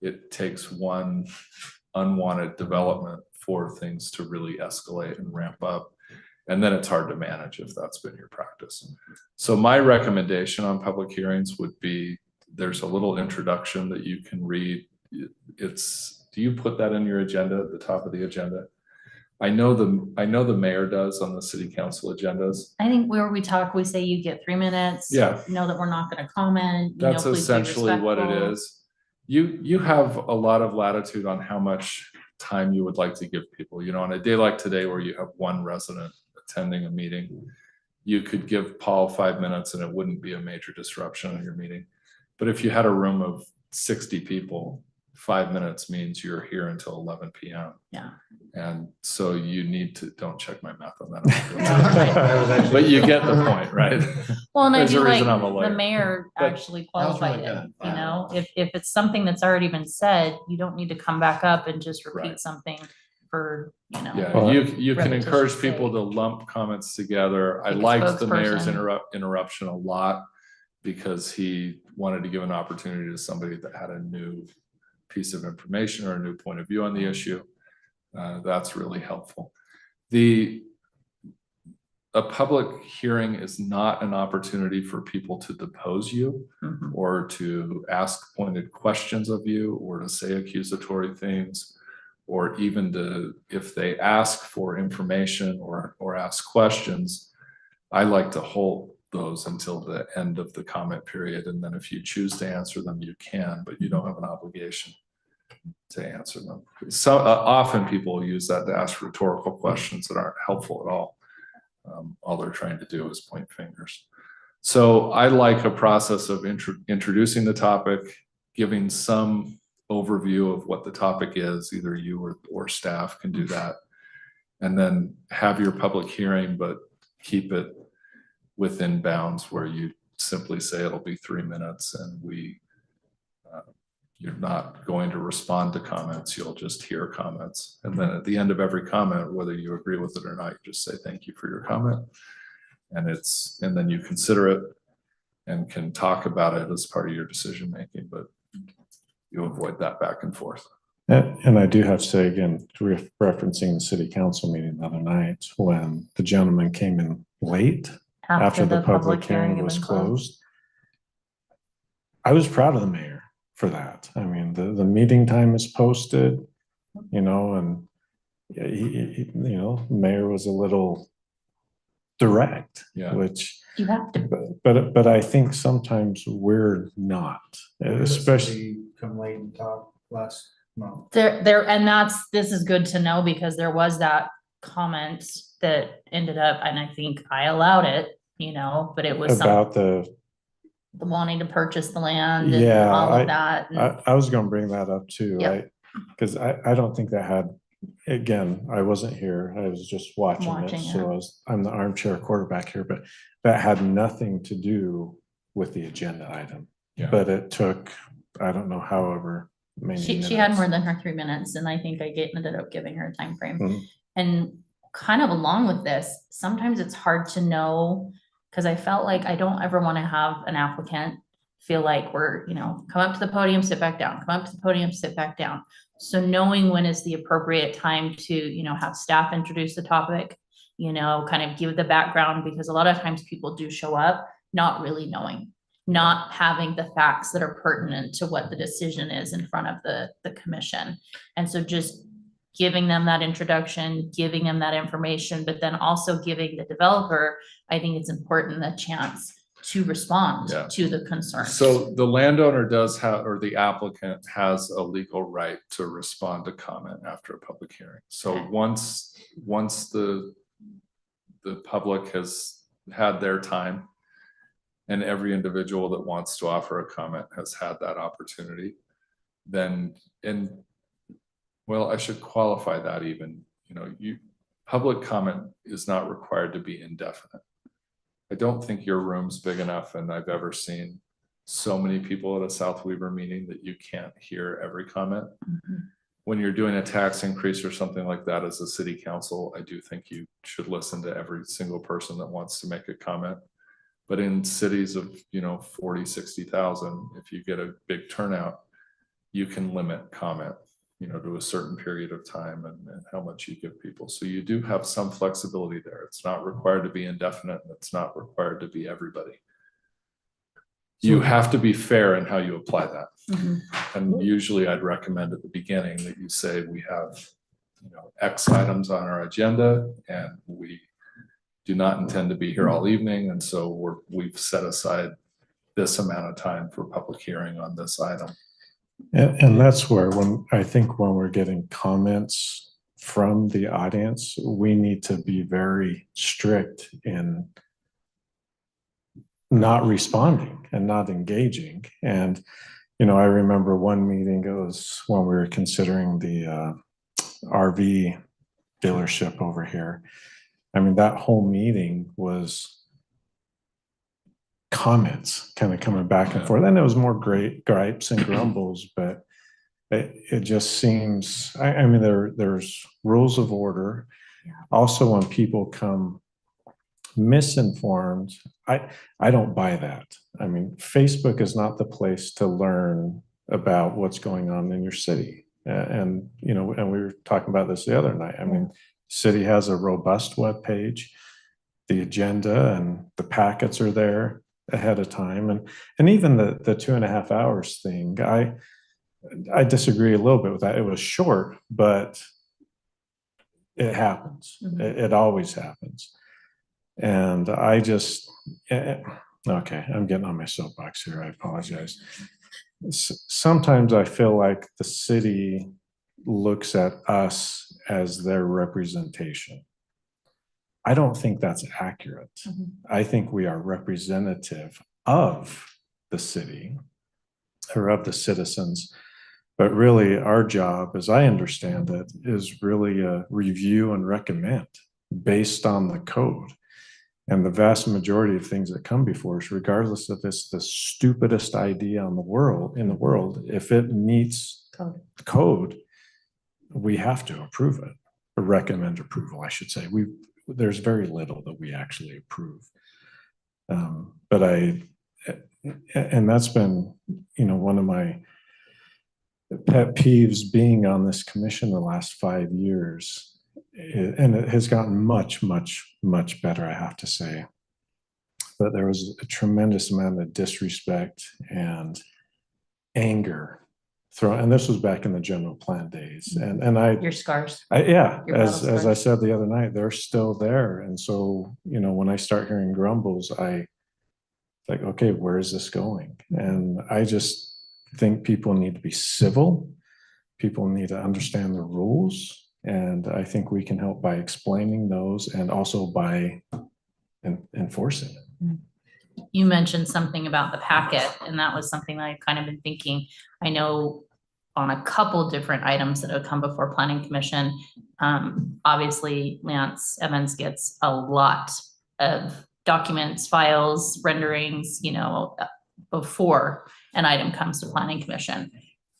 it takes one unwanted development for things to really escalate and ramp up. And then it's hard to manage if that's been your practice. So my recommendation on public hearings would be, there's a little introduction that you can read. Do you put that in your agenda, at the top of the agenda? I know the mayor does on the city council agendas. I think where we talk, we say you get 3 minutes. Yeah. Know that we're not gonna comment. That's please be essentially what it respectful. is. You have a lot of latitude on how much time you would like to give people. On a day like today where you have one resident attending a meeting, you could give Paul 5 minutes and it wouldn't be a major disruption in your meeting. But if you had a room of 60 people, 5 minutes means you're here until 11 p.m. Yeah. And so you need to, don't check my math on that. But you get the point, right? Well, and I There's a do like reason I'm a lawyer. the mayor But actually that was really qualified it, good. if it's something that's already been said, you don't need to come back up and just repeat Right. something for, Yeah, Well, you can encourage repetitious people sake. to lump comments together. I Like a liked the mayor's spokesperson. interruption a lot because he wanted to give an opportunity to somebody that had a new piece of information or a new point of view on the issue. That's really helpful. A public hearing is not an opportunity for people to depose you Mhm. or to ask pointed questions of you or to say accusatory things, or even if they ask for information or ask questions. I like to hold those until the end of the comment period. And then if you choose to answer them, you can, but you don't have an obligation to answer them. So often people use that to ask rhetorical questions that aren't helpful at all. All they're trying to do is point fingers. So I like a process of introducing the topic, giving some overview of what the topic is. Either you or staff can do that, and then have your public hearing, but keep it within bounds where you simply say it'll be 3 minutes, and you're not going to respond to comments. You'll just hear comments. And then at the end of every comment, whether you agree with it or not, you just say, thank you for your comment. And then you consider it and can talk about it as part of your decision-making, but you avoid that back and forth. and I do have to say again, referencing the city council meeting the other night, when the gentleman came in late after the public hearing had was been closed. I was proud of the mayor for that. I mean, the meeting time is posted, and mayor was a little direct, Yeah. which, You have to. but I think sometimes we're not, especially. Come late and talk last month. And this is good to know, because there was that comment that ended up, and I think I allowed it, but it was About the wanting to purchase the land and Yeah, all of that. and- I was gonna bring that up too, Yep. right? Because I don't think that had, again, I wasn't here, I was just watching it, Watching, so yeah. I'm the armchair quarterback here, but that had nothing to do with the agenda item. Yeah. But it took, I don't know, however many She had minutes. more than her 3 minutes, and I think I ended up giving her a time frame. Mhm. And kind of along with this, sometimes it's hard to know, because I felt like I don't ever want to have an applicant feel like we're, come up to the podium, sit back down, come up to the podium, sit back down. So knowing when is the appropriate time to, have staff introduce the topic, kind of give the background, because a lot of times people do show up not really knowing, not having the facts that are pertinent to what the decision is in front of the commission. And so just giving them that introduction, giving them that information, but then also giving the developer, I think it's important, the chance to respond Yeah. to the concerns. So the landowner does have, or the applicant has a legal right to respond to comment after a public hearing. So Okay. once the public has had their time, and every individual that wants to offer a comment has had that opportunity, then, well, I should qualify that even, public comment is not required to be indefinite. I don't think your room's big enough, and I've ever seen so many people at a South Weaver meeting that you can't hear every comment. Mhm. When you're doing a tax increase or something like that as a city council, I do think you should listen to every single person that wants to make a comment. But in cities of, 40, 60,000, if you get a big turnout, you can limit comment, to a certain period of time and how much you give people. So you do have some flexibility there. It's not required to be indefinite, and it's not required to be everybody. You have to be fair in how you apply that. Mhm. And usually I'd recommend at the beginning that you say we have, X items on our agenda, and we do not intend to be here all evening. And so we've set aside this amount of time for public hearing on this item. And that's where, when we're getting comments from the audience, we need to be very strict in not responding and not engaging. And, I remember one meeting, it was when we were considering the RV dealership over here. I mean, that whole meeting was comments kind of coming back and forth, and it was more great gripes and grumbles, but it just seems, I mean, there's rules of order. Yeah. Also, when people come misinformed, I don't buy that. I mean, Facebook is not the place to learn about what's going on in your city. And we were talking about this the other night. I mean, city has a robust web page, the agenda and the packets are there ahead of time. And even the 2.5 hours thing, I disagree a little bit with that. It was short, but it happens. Mhm. It always happens. And I just, okay, I'm getting on my soapbox here. I apologize. Sometimes I feel like the city looks at us as their representation. I don't think that's accurate. Mhm. I think we are representative of the city or of the citizens. But really, our job, as I understand it, is really a review and recommend based on the code. And the vast majority of things that come before us, regardless if it's the stupidest idea in the world, if it meets code, we have to approve it, or recommend approval, I should say. There's very little that we actually approve. But that's been, one of my pet peeves being on this commission the last 5 years. And it has gotten much, much, much better, I have to say. But there was a tremendous amount of disrespect and anger thrown, and this was back in the general plan days. And Your scars. yeah, Your as battle I scars. said the other night, they're still there. And so, when I start hearing grumbles, I like, okay, where is this going? And I just think people need to be civil. People need to understand the rules. And I think we can help by explaining those and also by enforcing it. You mentioned something about the packet, and that was something that I've kind of been thinking. I know on a couple different items that have come before Planning Commission, obviously Lance Evans gets a lot of documents, files, renderings, before an item comes to Planning Commission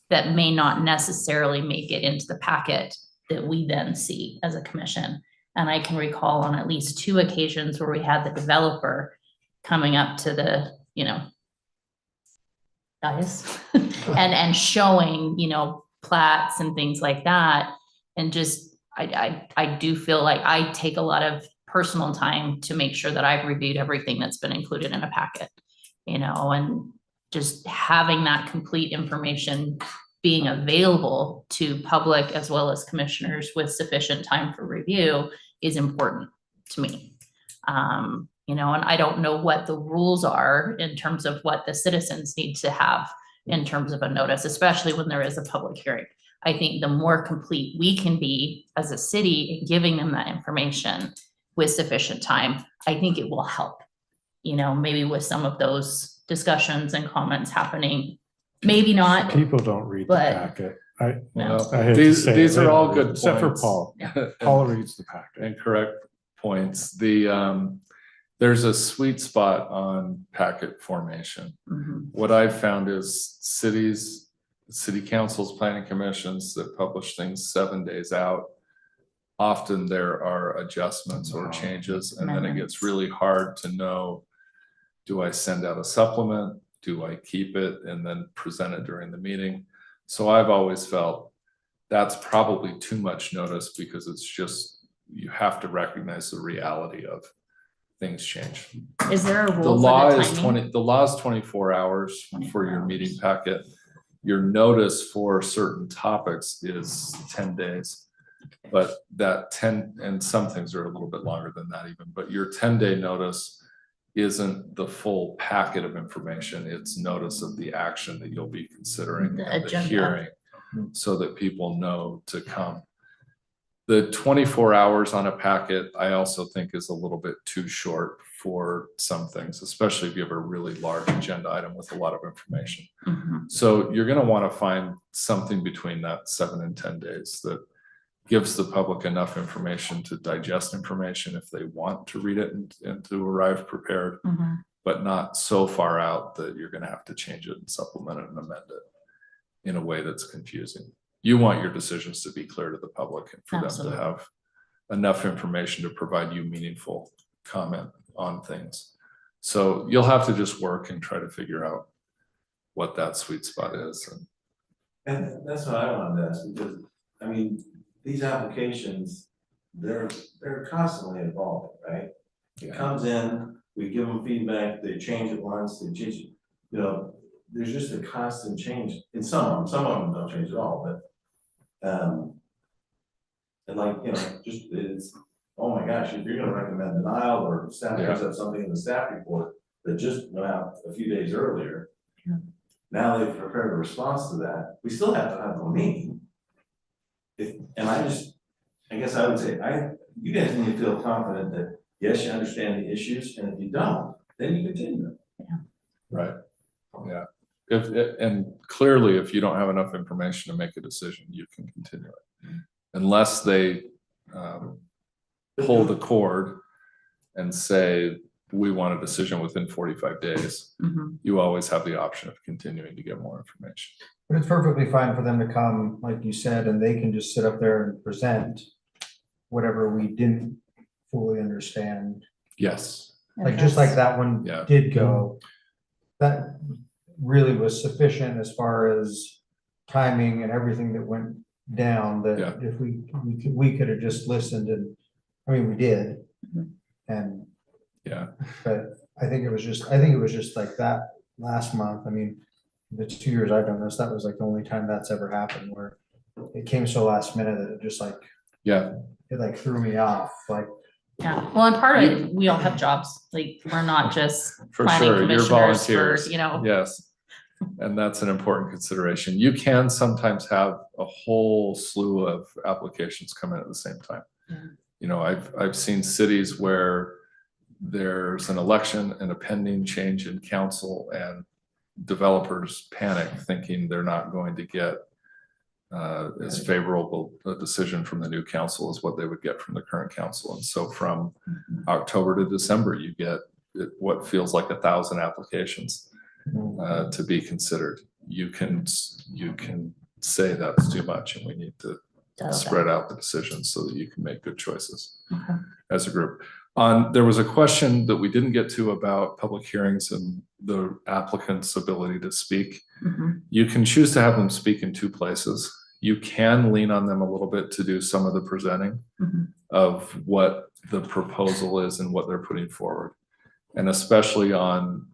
that may not necessarily make it into the packet that we then see as a commission. And I can recall on at least 2 occasions where we had the developer coming up to the, guys. And showing, you know, plats and things like that. And just, I do feel like I take a lot of personal time to make sure that I've reviewed everything that's been included in a packet, you know, and just having that complete information being available to public as well as commissioners with sufficient time for review is important to me. You know, and I don't know what the rules are in terms of what the citizens need to have in terms of a notice, especially when there is a public hearing. I think the more complete we can be as a city in giving them that information with sufficient time, I think it will help. You know, maybe with some of those discussions and comments happening, maybe not. People don't read the But- packet. Well, I hate to these, say it, these they are don't all read good it, except for points. Paul. And- Paul reads the packet. And correct points. There's a sweet spot on packet formation. Mhm. What I've found is city councils, planning commissions that publish things 7 days out. Often there are adjustments or changes, and then it gets Amendments. really hard to know, do I send out a supplement? Do I keep it and then present it during the meeting? So I've always felt that's probably too much notice, because it's just, you have to recognize the reality of things change. Is there a The rule law for the is timing? the law is 24 hours 24 for your meeting hours. packet. Your notice for certain topics is 10 days. But that 10, and some things are a little bit longer than that even, but your 10-day notice isn't the full packet of information. It's notice of the action that you'll be considering The at the agenda. hearing, so that people know to come. The 24 hours on a packet, I also think, is a little bit too short for some things, especially if you have a really large agenda item with a lot of information. Mhm. So you're gonna wanna find something between that 7 and 10 days that gives the public enough information to digest information if they want to read it and to arrive prepared, Mhm. but not so far out that you're gonna have to change it and supplement it and amend it in a way that's confusing. You want your decisions to be clear to the public and for them Absolutely. to have enough information to provide you meaningful comment on things. So you'll have to just work and try to figure out what that sweet spot is. And that's what I wanted to ask, because, I mean, these applications, they're constantly evolving, right? It comes in, we give them feedback, they change it once, they change it, you know, there's just a constant change in some of them don't change at all, but. And like, you know, just it's, oh my gosh, if you're gonna recommend denial or staff brings up something in the staff report that just went out a few days earlier. Yeah. Now they've prepared a response to that, we still have to have a meeting. And I guess I would say, you guys need to feel confident that, yes, you understand the issues, and if you don't, then you continue. Right. Yeah. And clearly, if you don't have enough information to make a decision, you can continue it. Unless they pull the cord and say, we want a decision within 45 days, Mhm. you always have the option of continuing to get more information. But it's perfectly fine for them to come, like you said, and they can just sit up there and present whatever we didn't fully understand. Yes. Like, just like that one Yeah. did go, that really was sufficient as far as timing and everything that went down, Yeah. that if we could have just listened, and, I mean, we did. Mhm. And, Yeah. but I think it was just like that last month. I mean, the 2 years I've done this, that was like the only time that's ever happened, where it came so last minute that it just like, Yeah. it like threw me off, like. Yeah, well, and part of it, we all have jobs, like, we're not just For planning sure. You're commissioners for, volunteers. you know. Yes. And that's an important consideration. You can sometimes have a whole slew of applications come in at the same time. Yeah. You know, I've seen cities where there's an election and a pending change in council, and developers panic thinking they're not going to get as favorable a decision from the new council as what they would get from the current council. And so from October to December, you get what feels like 1,000 applications to be considered. You can say that's too much, and we need to Dial it spread out the decisions so that you can make good choices Okay. as a group. There was a question that we didn't get to about public hearings and the applicant's ability to speak. Mhm. You can choose to have them speak in two places. You can lean on them a little bit to do some of the presenting Mhm. of what the proposal is and what they're putting forward. And especially on,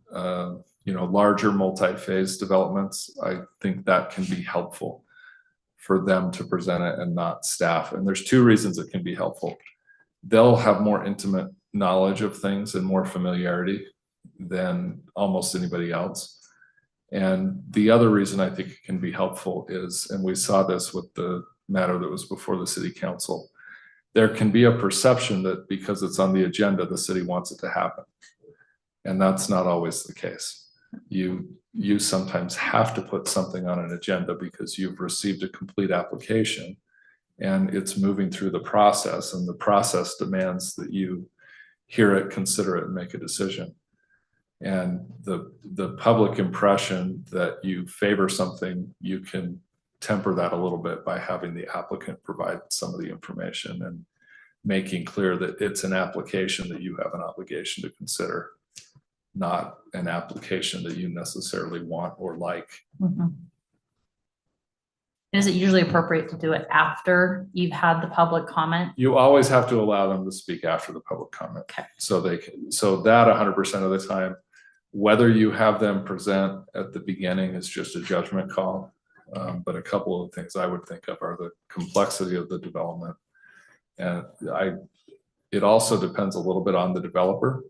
larger multi-phase developments, I think that can be helpful for them to present it and not staff. And there's two reasons it can be helpful. They'll have more intimate knowledge of things and more familiarity than almost anybody else. And the other reason I think it can be helpful is, and we saw this with the matter that was before the city council, there can be a perception that because it's on the agenda, the city wants it to happen. And that's not always the case. You sometimes have to put something on an agenda because you've received a complete application and it's moving through the process, and the process demands that you hear it, consider it, and make a decision. And the public impression that you favor something, you can temper that a little bit by having the applicant provide some of the information and making clear that it's an application that you have an obligation to consider, not an application that you necessarily want or like. Mhm. Is it usually appropriate to do it after you've had the public comment? You always have to allow them to speak after the public comment. Okay. So that 100% of the time, whether you have them present at the beginning is just a judgment call. But a couple of things I would think of are the complexity of the development. And it also depends a little bit on the developer,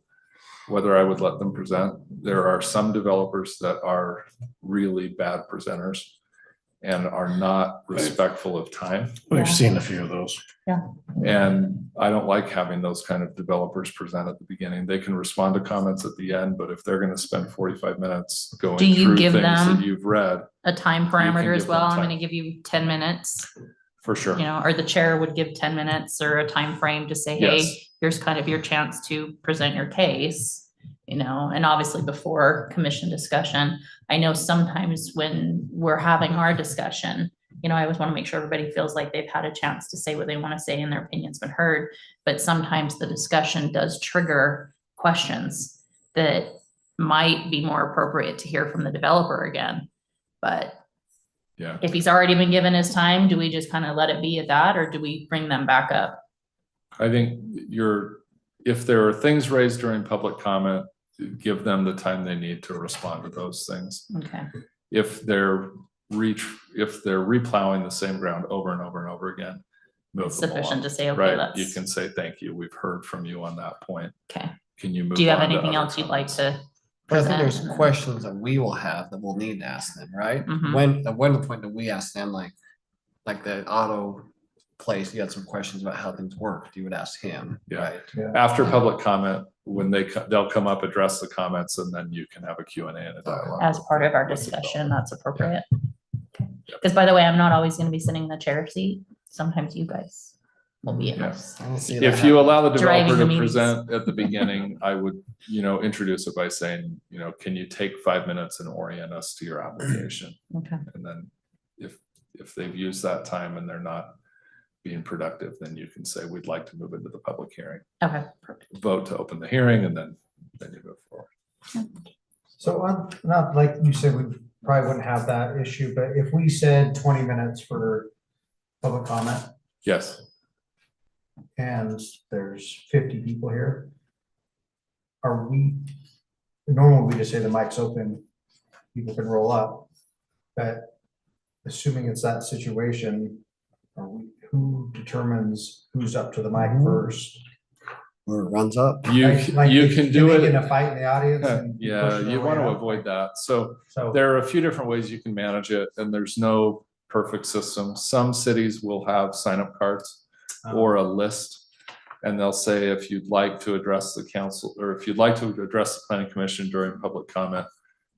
whether I would let them present. There are some developers that are really bad presenters and are not respectful of time. We've seen a few of those. And I don't like having those kind of developers present at the beginning. They can respond to comments at the end, but if they're going to spend 45 minutes going Do you through give things them that you've read, A time can parameter as give well? them I'm time. gonna give you 10 minutes, for sure. or the chair would give 10 minutes or a time frame to say, hey, Yes. here's kind of your chance to present your case. And obviously before commission discussion, I know sometimes when we're having our discussion, I always want to make sure everybody feels like they've had a chance to say what they want to say and their opinion's been heard. But sometimes the discussion does trigger questions that might be more appropriate to hear from the developer again. But Yeah. if he's already been given his time, do we just kind of let it be at that, or do we bring them back up? I think if there are things raised during public comment, give them the time they need to respond to those things. Okay, If they're replowing the same ground over and over and over again, move them sufficient along. to say, okay, Right, let's. you can say, thank you, we've heard from you on that point. Okay, Can you move do you have on to anything other else you'd like comments? to But I think present? there's questions that we will have that we'll need to ask them, right? Mhm. When the point that we ask them, like the auto place, you had some questions about how things work, you would ask him, Yeah. right? After public comment, when they'll come up, address the comments, and then you can have a Q&A and a dialogue. As part of our with the discussion, developer. that's appropriate. Because by the way, I'm not always gonna be sitting in the chair seat. Sometimes you guys will be in Yeah. this. I don't see that If you allow the Driving developer the to meetings. present at the beginning, I would, introduce it by saying, can you take 5 minutes and orient us to your application? Okay, And then if they've used that time and they're not being productive, then you can say, we'd like to move into the public hearing. okay, perfect. Vote to open the hearing, and then you move forward. So not like you said, we probably wouldn't have that issue, but if we said 20 minutes for public comment Yes, and there's 50 people here, normally we just say the mic's open, people can roll up, but assuming it's that situation, who determines who's up to the mic first? Where it runs up. you Like, you can do they get in it. a fight in the audience and you Yeah, push their you way want to out? avoid that. So So, there are a few different ways you can manage it, and there's no perfect system. Some cities will have sign-up cards or a list, and they'll say, if you'd like to address the council, or if you'd like to address the planning commission during public comment,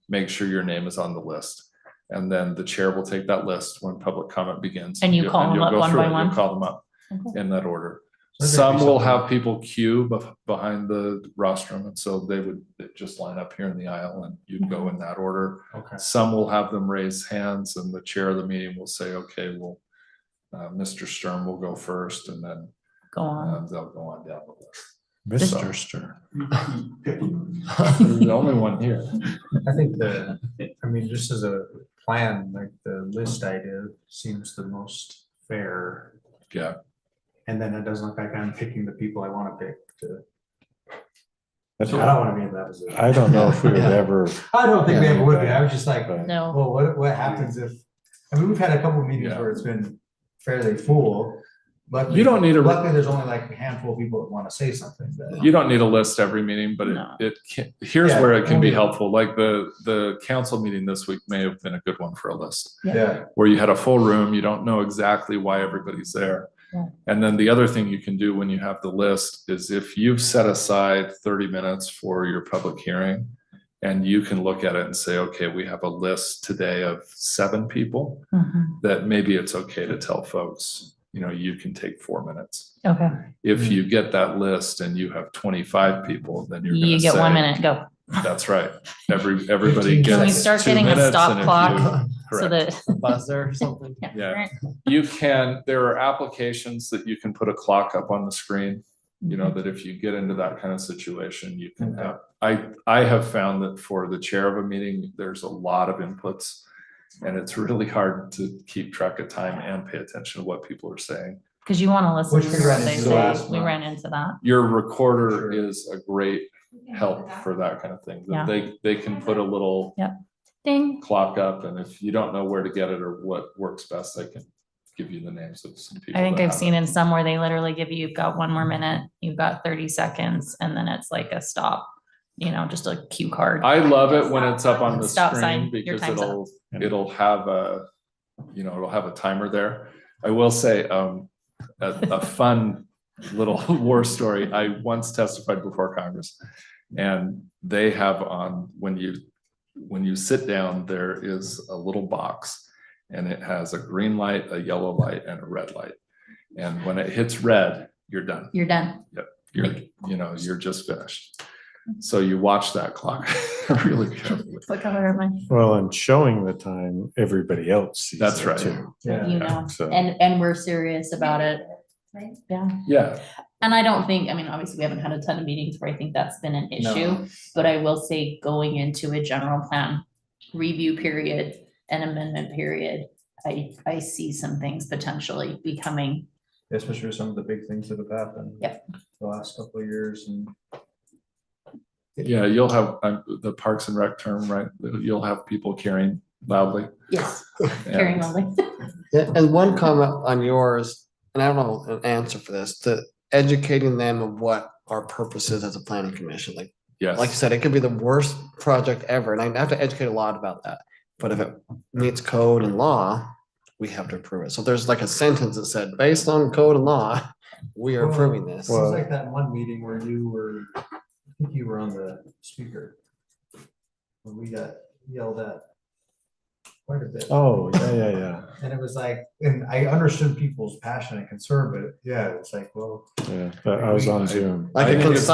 make sure your name is on the list. And then the chair will take that list when public comment begins. And you call them you'll up go one through by it. You'll one? call them up Okay. in that order. So there'd Some be will something- have people queue behind the rostrum, and so they would just line up here in the aisle and you'd go in that order. okay. Some will have them raise hands, and the chair of the meeting will say, okay, well, Mr. Sturm will go first, and then Go on. they'll go on down the list. Mr. Stir. You're the only one here. I think just as a plan, like the list idea seems the most fair. Yeah, And then it doesn't look like I'm picking the people I want to pick to, I I don't want to be in that position. don't know if we would Yeah. ever, I don't think we ever would be. I was just like, but No, well, what happens if, we've had a couple of meetings Yeah. where it's been fairly full. Luckily, You don't need a- luckily, there's only like a handful of people that want to say something. but- you don't need a list every meeting, but No. it can, here's Yeah, where it can be only- helpful. Like the council meeting this week may have been a good one for a list. Yeah, Where you had a full room, you don't know exactly why everybody's there. Yeah. And then the other thing you can do when you have the list is if you've set aside 30 minutes for your public hearing, and you can look at it and say, okay, we have a list today of 7 people, Mhm. that maybe it's okay to tell folks, you can take 4 minutes. Okay, If you get that list and you have 25 people, then you're you gonna get 1 say, minute, go. that's right. Everybody 15 gets Can we seconds. start 2 getting a minutes, stop and if clock you- so correct. that? Buzzer or something. Yeah. There are applications that you can put a clock up on the screen, that if you get into that kind of situation, you can have, I have found that for the chair of a meeting, there's a lot of inputs. And it's really hard to keep track of time and pay attention to what people are saying. Because you want to listen Which to we what ran they into say. last We month. ran into that. Your recorder Sure. is a great help for that kind of thing. Yeah. They can put a little Ding. clock up, and if you don't know where to get it or what works best, they can give you the names of some people. I think that I've have seen it. in some where they literally give you've got 1 more minute, you've got 30 seconds, and then it's like a stop, just a cue card. I love it when it's up on the Stop screen sign, your because time's up. it'll have a timer there. I will say, a fun little war story. I once testified before Congress, and they have on, when you sit down, there is a little box, and it has a green light, a yellow light, and a red light. And when it hits red, you're done. You're done. You're just finished. So you watch that clock really carefully. Click over my, well, and showing the time, everybody else sees That's it right. too. yeah. So, and we're serious about it. Yeah. Yeah, And I don't think, obviously we haven't had a ton of meetings where I think that's been an issue, but I will say going into a general plan review period and amendment period, I see some things potentially becoming. Especially with some of the big things that have happened. Yep. The last couple of years and. yeah, you'll have the Parks and Rec term, right? You'll have people carrying loudly. Yes. and- Carrying on. Yeah, and one comment on yours, and I don't know an answer for this, to educating them of what our purpose is as a planning commission. Like you Yes, said, it could be the worst project ever, and I have to educate a lot about that. But if it meets code and law, we have to approve it. So there's like a sentence that said, based on code and law, we are approving this. It was like that one meeting where I think you were on the speaker. When we got yelled at quite a bit. oh, yeah. And it was like, and I understood people's passion and concern, but yeah, it's like, well. Yeah, but I was on Zoom. Like I a think it's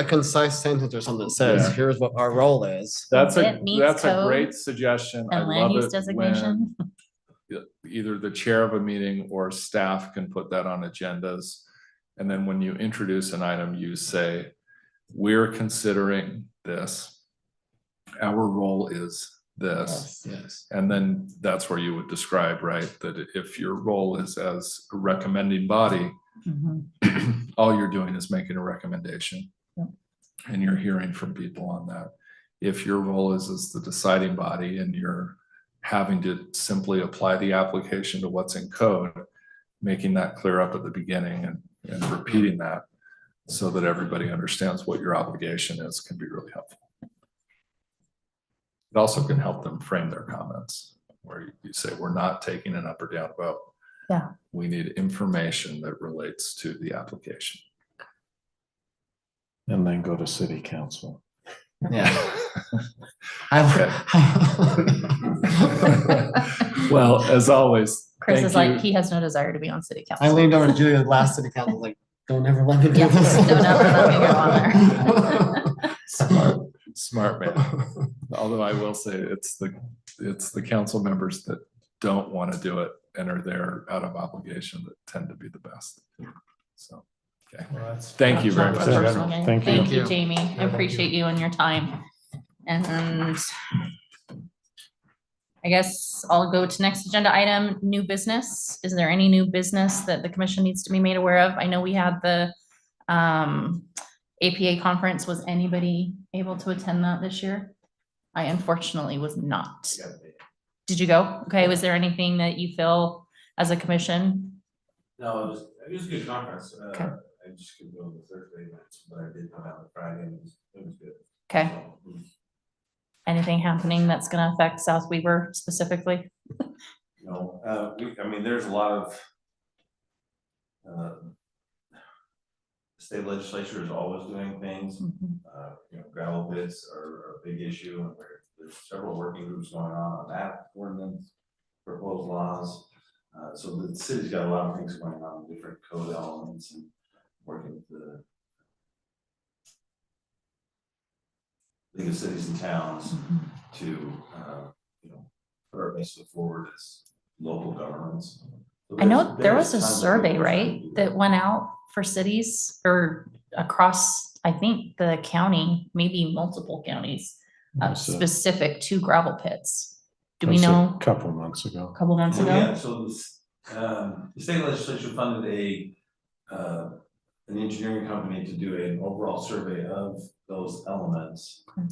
concise sentence or something that says, Yeah. here's what our role is. that's It meets a code great suggestion. I And land love use it designation. when either the chair of a meeting or staff can put that on agendas. And then when you introduce an item, you say, we're considering this. Our role is this. Yes. And then that's where you would describe, right, that if your role is as a recommending body, Mhm. all you're doing is making a recommendation. Yeah. And you're hearing from people on that. If your role is as the deciding body and you're having to simply apply the application to what's in code, making that clear up at the beginning and repeating that so that everybody understands what your obligation is can be really helpful. It also can help them frame their comments where you say, we're not taking an up or down vote. Yeah. We need information that relates to the application. And then go to city council. Yeah. Well, as always. Chris thank is like, you. he has no desire to be on city I council. leaned over to Julia last city council, like, don't ever let me do Yeah, this. don't ever let me go on there. Smart man. Although I will say it's the council members that don't want to do it and are there out of obligation that tend to be the best. So, Thank you very Not much. for personal gain. Thank you. Thank you, Thank you. Jamie. I thank appreciate you and your time. And I guess I'll go to next agenda item, new business. Is there any new business that the commission needs to be made aware of? I know we had the APA conference. Was anybody able to attend that this year? I unfortunately was not. Did you go? Okay, was there anything that you feel as a commission? No, it was a good conference. Okay. I just couldn't go to the Thursday, but I did come out on Friday and it was good. Okay, So, anything happening that's gonna affect South Weaver specifically? I mean, there's a lot of state legislature is always doing things. Mhm. Gravel pits are a big issue, and there's several working groups going on that ordinance, proposed laws. So the city's got a lot of things going on, different code elements and working with the League of Cities and Towns to, put our best foot forward as local governments. So I know there there's was a tons of survey, people trying to right, do that went out for cities or across, I think, the county, maybe multiple counties, That's a- specific to gravel pits. Do we that's a know Couple months a ago. couple months Oh, ago? yeah, so this, the state legislature funded an engineering company to do an overall survey of those elements. Okay.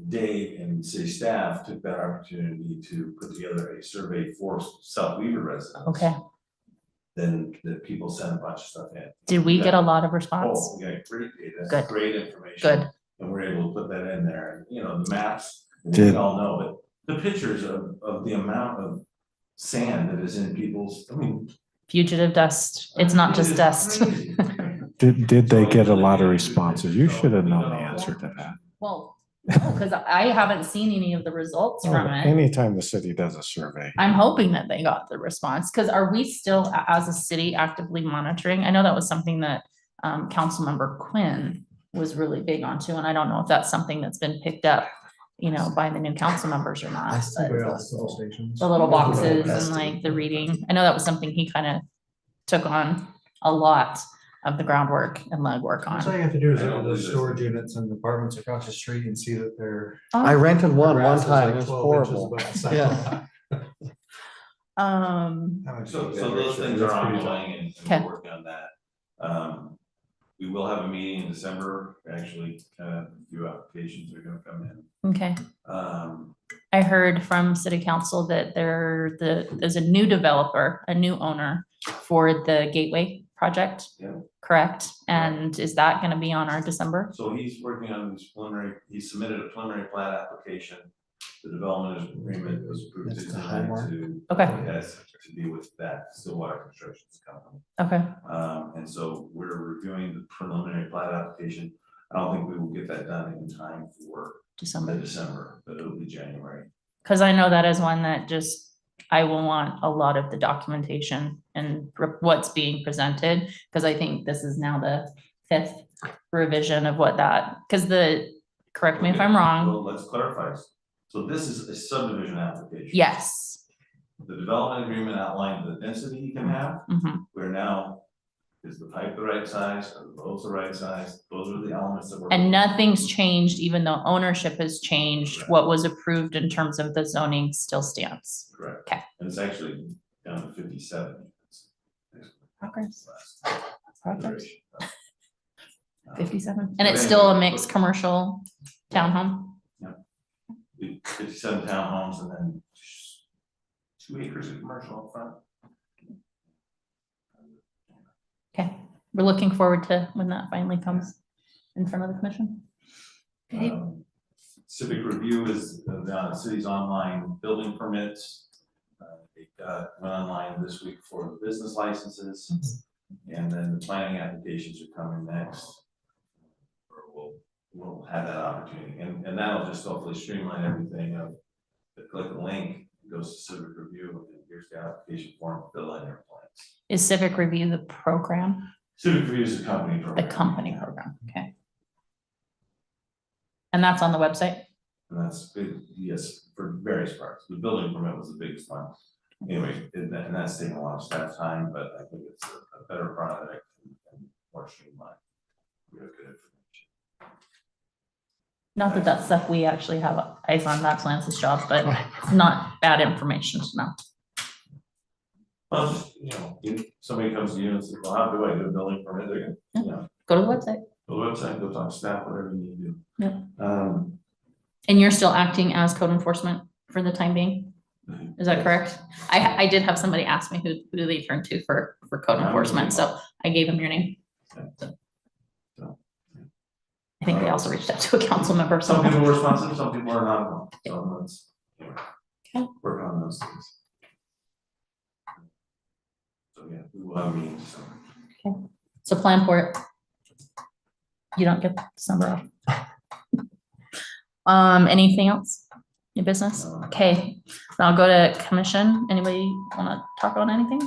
Dave and city staff took that opportunity to put together a survey for South Weaver residents. Okay, Then the people sent a bunch of stuff in. did we get a lot of Oh, response? we got great data, Good. great information. Good. And we're able to put that in there, and the maps, we Did- all know, but the pictures of the amount of sand that is in people's, Fugitive dust, it's not just is dust. crazy. Did they get a lot of responses? You should have known the answer to that. Well, no, because I haven't seen any of the results from it. Anytime the city does a survey. I'm hoping that they got the response, because are we still, as a city, actively monitoring? I know that was something that Councilmember Quinn was really big on too, and I don't know if that's something that's been picked up, by the new council members or not. I see but Figure out the little stations. The little boxes That's and like the reading, I know that was something he kind of took on a lot of the groundwork and legwork That's all on. you have to do is I look don't at believe those this. storage units and apartments across the street and see that they're. I rented one grass is time, like it was 12 inches horrible. above the Yeah. sidewalk. That would So be those good. things That's are pretty tough. ongoing and Okay. we're working on that. We will have a meeting in December, actually, a few applications are gonna come in. Okay, Um, I heard from city council that there's a new developer, a new owner for the Gateway project. Yeah. Correct? And is that gonna be on our December? So he's working on his he submitted a preliminary plat application. The development agreement was approved That's the tonight Highmark. to. Okay. Yes, to be with that Stillwater Construction's company. Okay, And so we're reviewing the preliminary plat application. I don't think we will get that done in time for December. December, but it'll be January. Cause I know that is one that just, I will want a lot of the documentation and what's being presented. Cause I think this is now the 5th revision of what that, cause correct me if I'm wrong. Well, let's clarify. So this is a subdivision application. Yes. The development agreement outlined the density you can have. Mhm. Where now, is the pipe the right size, are the roads the right size? Those are the elements that we're. And nothing's changed, even though ownership has changed. Correct. What was approved in terms of the zoning still stands. Correct. Okay. And it's actually down to 57 units. Progress. Last Progress. iteration. 57, and it's still a mixed commercial townhome? 57 townhomes and then 2 acres of commercial up front. Okay, we're looking forward to when that finally comes in front of the commission. Okay, Civic Review is the city's online building permits. It went online this week for the business licenses. And then the planning applications are coming next. Or we'll have that opportunity, and that'll just hopefully streamline everything of, click a link, it goes to Civic Review, and then here's the application form, fill in your plans. is Civic Review the program, Civic Review is a company the program. company program? Okay. And that's on the website? And that's big, yes, for various parts, the building permit was the biggest one. Anyway, and that's taking a lot of staff time, but I think it's a better product and more more streamlined. We have good information. Not that that's stuff we actually have eyes on, that's Lance's job, but it's not bad information to know. Well, just, if somebody comes to you and says, well, how do I do a building permit? They're gonna, Go to the website. go to the website, go talk to staff, whatever you need to do. Yeah. And you're still acting as code enforcement for the time being? Is that correct? I did have somebody ask me who they turned to for code enforcement, so I gave them your name. I think they also reached out to a council member, so. Some people are responsive, some people are not, so let's, Okay. work on those things. So, yeah, we will have meetings, so. So plan for it. You don't get December off. Anything else? New business? No. Okay, so I'll go to commission. Anybody wanna talk on anything?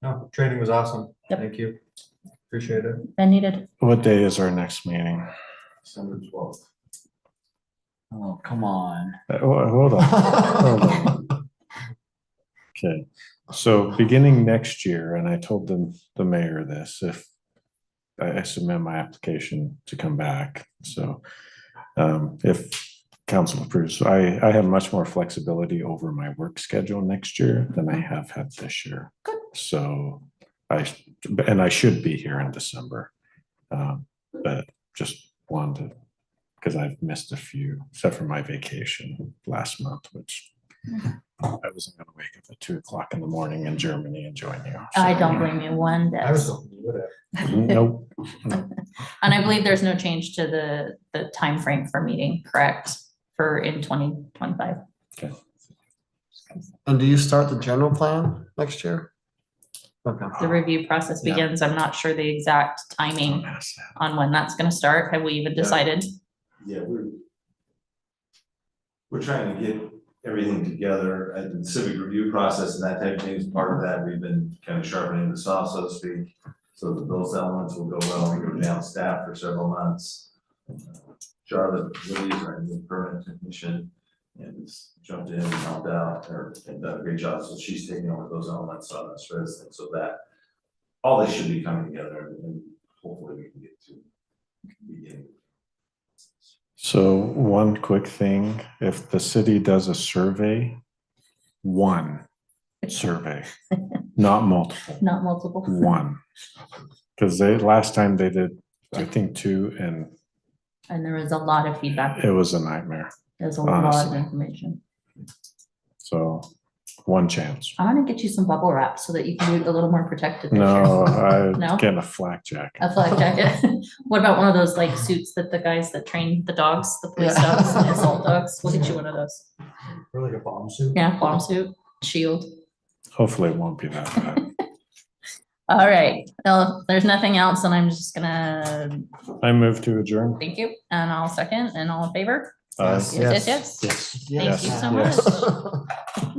No, training was awesome. Yep. Thank you. Appreciate it. Been needed. What day is our next meeting? December 12th. Oh, come on. Hold on. Hold on. Okay, so beginning next year, and I told the mayor this, if I submit my application to come back, so if council approves, I have much more flexibility over my work schedule next year than I have had this year. Good. So I should be here in December, but just wanted to, because I've missed a few, except for my vacation last month, which I wasn't gonna wake up at 2 o'clock in the morning in Germany and join you. I don't blame you one bit. I was hoping you would have. Nope. And I believe there's no change to the time frame for meeting, correct? For in 2025. And do you start the general plan next year? Okay. The review process Yeah. begins. I'm not sure the exact timing on when that's gonna start. Have we even decided? Yeah, we're trying to get everything together and the civic review process and that type of thing is part of that. We've been kind of sharpening the saw, so to speak. So that those elements will go well. We go down staff for several months. Charlotte really is our new permanent technician and has jumped in and helped out and done a great job. So she's taking over those elements on this resident so that all this should be coming together and hopefully we can get to beginning. So one quick thing, if the city does a survey, one survey, not multiple, Not multiple. one. Because last time they did, I think 2, and And there was a lot of feedback. it was a nightmare. There's a lot of honestly. information. So one chance. I'm gonna get you some bubble wrap so that you can be a little more protected. this No, year. No? I'm getting a flak jacket. A flak jacket. What about one of those like suits that the guys that train the dogs, the police Yeah. dogs, the assault dogs? We'll get you one of those. Or like a bomb suit. Yeah, bomb suit, shield. Hopefully it won't be that bad. All right. Well, if there's nothing else, and I'm just gonna I move to adjourn. thank you, and I'll second, and all in favor? Uh, Yes. Yes, yes, yes. Yes. Thank you so Yes. much.